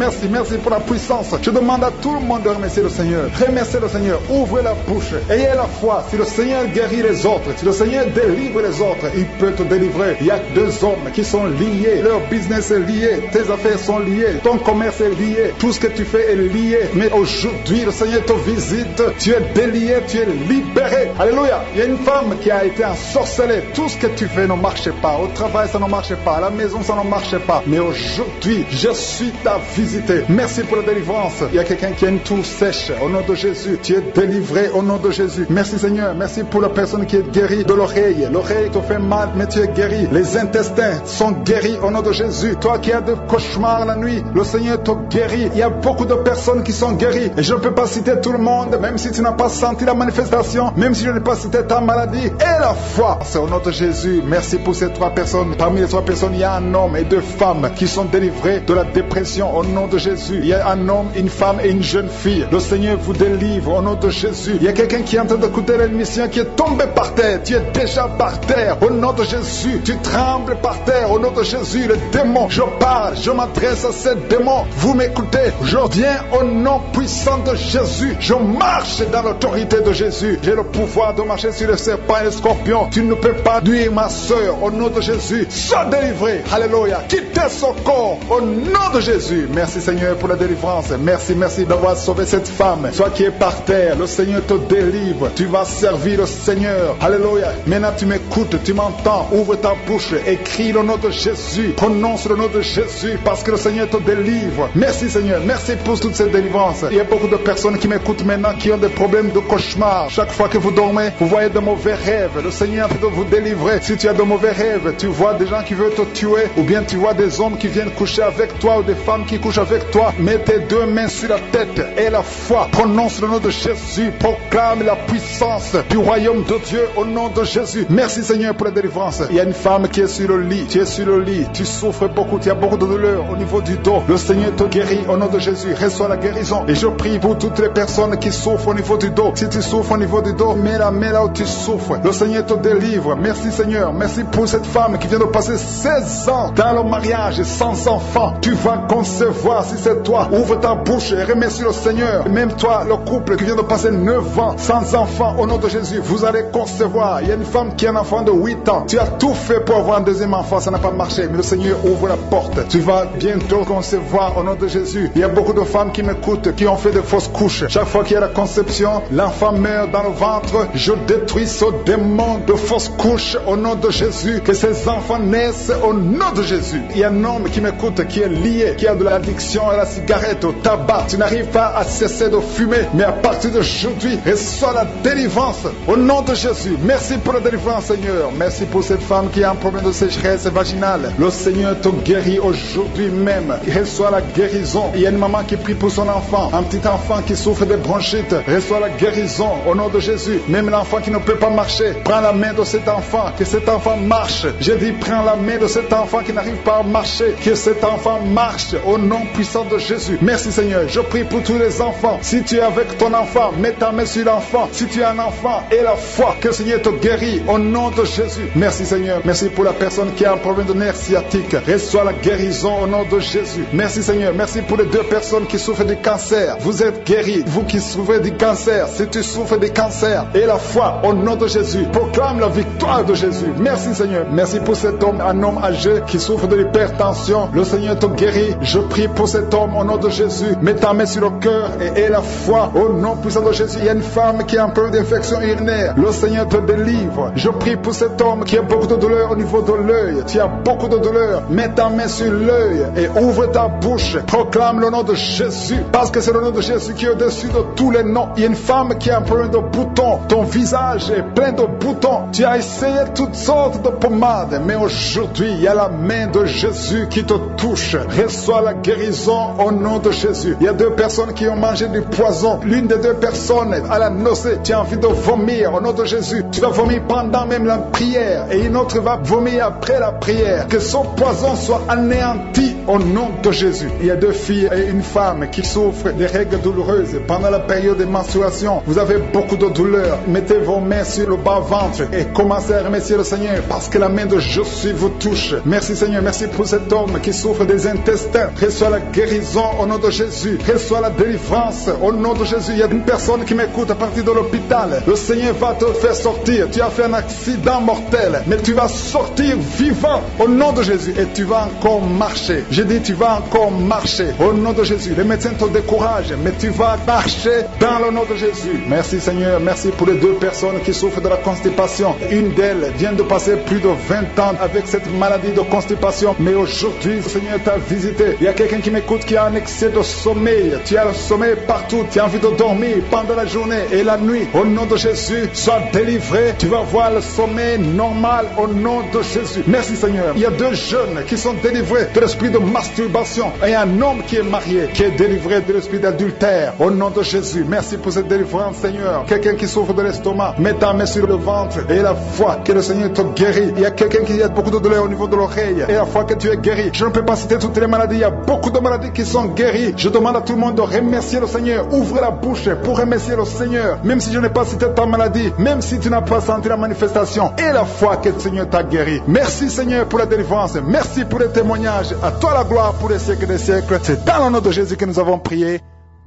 pour la puissance. Je demande à tout le monde de remercier le Seigneur. Remerciez le Seigneur. Ouvrez la bouche. Ayez la foi. Si le Seigneur guérit les autres, si le Seigneur délivre les autres, il peut te délivrer. Il y a 2 hommes qui sont liés. Leur business est lié. Tes affaires sont liées. Ton commerce est lié. Tout ce que tu fais est lié. Mais aujourd'hui, le Seigneur te visite. Tu es délié. Tu es libéré. Alléluia. Il y a une femme qui a été ensorcelée. Tout ce que tu fais ne marche pas. Au travail, ça ne marche pas. À la maison, ça ne marche pas. Mais aujourd'hui, aujourd'hui, je suis ta visité. Merci pour la délivrance. Il y a quelqu'un qui a une toux sèche. Au nom de Jésus, tu es délivré au nom de Jésus. Merci Seigneur. Merci pour la personne qui est guérie de l'oreille. L'oreille te fait mal, mais tu es guéri. Les intestins sont guéris au nom de Jésus. Toi qui as des cauchemars la nuit, le Seigneur te guérit. Il y a beaucoup de personnes qui sont guéries. Et je ne peux pas citer tout le monde, même si tu n'as pas senti la manifestation, même si je n'ai pas cité ta maladie. Et la foi, c'est au nom de Jésus. Merci pour ces 3 personnes. Parmi les 3 personnes, il y a un homme et 2 femmes qui sont délivrés de la dépression au nom de Jésus. Il y a un homme, une femme et une jeune fille. Le Seigneur vous délivre au nom de Jésus. Il y a quelqu'un qui est en train d'écouter l'émission qui est tombé par terre. Tu es déjà par terre au nom de Jésus. Tu trembles par terre au nom de Jésus. Le démon, je parle, je m'adresse à ces démons. Vous m'écoutez, je viens au nom puissant de Jésus. Je marche dans l'autorité de Jésus. J'ai le pouvoir de marcher sur les serpents et les scorpions. Tu ne peux pas nuire ma soeur au nom de Jésus. Sois délivré. Alléluia. Quittez son corps au nom de Jésus. Merci Seigneur pour la délivrance. Merci d'avoir sauvé cette femme. Toi qui es par terre, le Seigneur te délivre. Tu vas servir le Seigneur. Alléluia. Maintenant tu m'écoutes, tu m'entends. Ouvre ta bouche et crie le nom de Jésus. Prononce le nom de Jésus parce que le Seigneur te délivre. Merci Seigneur. Merci pour toute cette délivrance. Il y a beaucoup de personnes qui m'écoutent maintenant qui ont des problèmes de cauchemar. Chaque fois que vous dormez, vous voyez de mauvais rêves. Le Seigneur peut vous délivrer. Si tu as de mauvais rêves, tu vois des gens qui veulent te tuer ou bien tu vois des hommes qui viennent coucher avec toi ou des femmes qui couchent avec toi. Mets tes 2 mains sur la tête et la foi. Prononce le nom de Jésus. Proclame la puissance du royaume de Dieu au nom de Jésus. Merci Seigneur pour la délivrance. Il y a une femme qui est sur le lit. Tu es sur le lit. Tu souffres beaucoup. Tu as beaucoup de douleur au niveau du dos. Le Seigneur te guérit au nom de Jésus. Reçois la guérison. Et je prie pour toutes les personnes qui souffrent au niveau du dos. Si tu souffres au niveau du dos, mets la main là où tu souffres. Le Seigneur te délivre. Merci Seigneur. Merci pour cette femme qui vient de passer 16 ans dans le mariage sans enfant. Tu vas concevoir si c'est toi. Ouvre ta bouche et remercie le Seigneur. Même toi, le couple qui vient de passer 9 ans sans enfant, au nom de Jésus, vous allez concevoir. Il y a une femme qui a un enfant de 8 ans. Tu as tout fait pour avoir un deuxième enfant, ça n'a pas marché. Mais le Seigneur ouvre la porte. Tu vas bientôt concevoir au nom de Jésus. Il y a beaucoup de femmes qui m'écoutent, qui ont fait de fausses couches. Chaque fois qu'il y a la conception, l'enfant meurt dans le ventre. Je détruis ce démon de fausses couches au nom de Jésus. Que ces enfants naissent au nom de Jésus. Il y a un homme qui m'écoute, qui est lié, qui a de l'addiction à la cigarette, au tabac. Tu n'arrives pas à cesser de fumer. Mais à partir d'aujourd'hui, reçois la délivrance au nom de Jésus. Merci pour la délivrance, Seigneur. Merci pour cette femme qui a un problème de sécheresse vaginale. Le Seigneur te guérit aujourd'hui même. Reçois la guérison. Il y a une maman qui prie pour son enfant. Un petit enfant qui souffre de bronchite. Reçois la guérison au nom de Jésus. Même l'enfant qui ne peut pas marcher. Prends la main de cet enfant. Que cet enfant marche. J'ai dit, prends la main de cet enfant qui n'arrive pas à marcher. Que cet enfant marche au nom puissant de Jésus. Merci Seigneur. Je prie pour tous les enfants. Si tu es avec ton enfant, mets ta main sur l'enfant. Si tu es un enfant, et la foi, que le Seigneur te guérit au nom de Jésus. Merci Seigneur. Merci pour la personne qui a un problème de nerf sciatique. Reçois la guérison au nom de Jésus. Merci Seigneur. Merci pour les 2 personnes qui souffrent du cancer. Vous êtes guéris. Vous qui souffrez du cancer, si tu souffres du cancer, et la foi au nom de Jésus. Proclame la victoire de Jésus. Merci Seigneur. Merci pour cet homme, un homme âgé qui souffre de l'hypertension. Le Seigneur te guérit. Je prie pour cet homme au nom de Jésus. Mets ta main sur le cœur et aie la foi au nom puissant de Jésus. Il y a une femme qui a un peu d'infection urinaire. Le Seigneur te délivre. Je prie pour cet homme qui a beaucoup de douleur au niveau de l'œil. Tu as beaucoup de douleur. Mets ta main sur l'œil et ouvre ta bouche. Proclame le nom de Jésus. Parce que c'est le nom de Jésus qui est au-dessus de tous les noms. Il y a une femme qui a un problème de boutons. Ton visage est plein de boutons. Tu as essayé toutes sortes de pommades. Mais aujourd'hui, il y a la main de Jésus qui te touche. Reçois la guérison au nom de Jésus. Il y a 2 personnes qui ont mangé du poison. L'une des 2 personnes à la nausée. Tu as envie de vomir au nom de Jésus. Tu vas vomir pendant même la prière. Et une autre va vomir après la prière. Que son poison soit anéanti au nom de Jésus. Il y a 2 filles et une femme qui souffrent des règles douloureuses pendant la période de menstruation. Vous avez beaucoup de douleur. Mettez vos mains sur le bas-ventre et commencez à remercier le Seigneur parce que la main de Jésus vous touche. Merci Seigneur. Merci pour cet homme qui souffre des intestins. Reçois la guérison au nom de Jésus. Reçois la délivrance au nom de Jésus. Il y a une personne qui m'écoute à partir de l'hôpital. Le Seigneur va te faire sortir. Tu as fait un accident mortel, mais tu vas sortir vivant au nom de Jésus et tu vas encore marcher. J'ai dit tu vas encore marcher au nom de Jésus. Les médecins te découragent, mais tu vas marcher dans le nom de Jésus. Merci Seigneur. Merci pour les 2 personnes qui souffrent de la constipation. Une d'elles vient de passer plus de 20 ans avec cette maladie de constipation, mais aujourd'hui aujourd'hui, Seigneur, t'a visité. Il y a quelqu'un qui m'écoute qui a un excès de sommeil. Tu as le sommeil partout. Tu as envie de dormir pendant la journée et la nuit. Au nom de Jésus, sois délivré. Tu vas voir le sommeil normal au nom de Jésus. Merci Seigneur. Il y a 2 jeunes qui sont délivrés de l'esprit de masturbation et un homme qui est marié, qui est délivré de l'esprit d'adultère. Au nom de Jésus, merci pour cette délivrance Seigneur. Quelqu'un qui souffre de l'estomac, mets ta main sur le ventre et la foi que le Seigneur te guérit. Il y a quelqu'un qui a beaucoup de douleur au niveau de l'oreille et la foi que tu es guéri. Je ne peux pas citer toutes les maladies. Il y a beaucoup de maladies qui sont guéries. Je demande à tout le monde de remercier le Seigneur. Ouvre la bouche pour remercier le Seigneur. Même si je n'ai pas cité ta maladie, même si tu n'as pas senti la manifestation et la foi que le Seigneur t'a guéri. Merci Seigneur pour la délivrance. Merci pour les témoignages. À toi la gloire pour les siècles des siècles. C'est dans le nom de Jésus que nous avons prié.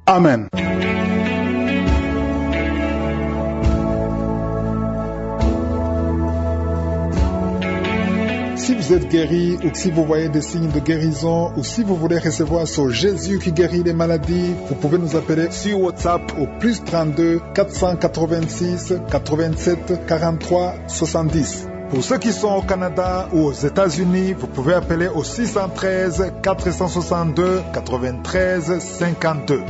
Amen. Si vous êtes guéri ou si vous voyez des signes de guérison ou si vous voulez recevoir ce Jésus qui guérit les maladies, vous pouvez nous appeler sur WhatsApp au +32 486 87 43 70. Pour ceux qui sont au Canada ou aux États-Unis, vous pouvez appeler au 613 462 93 52.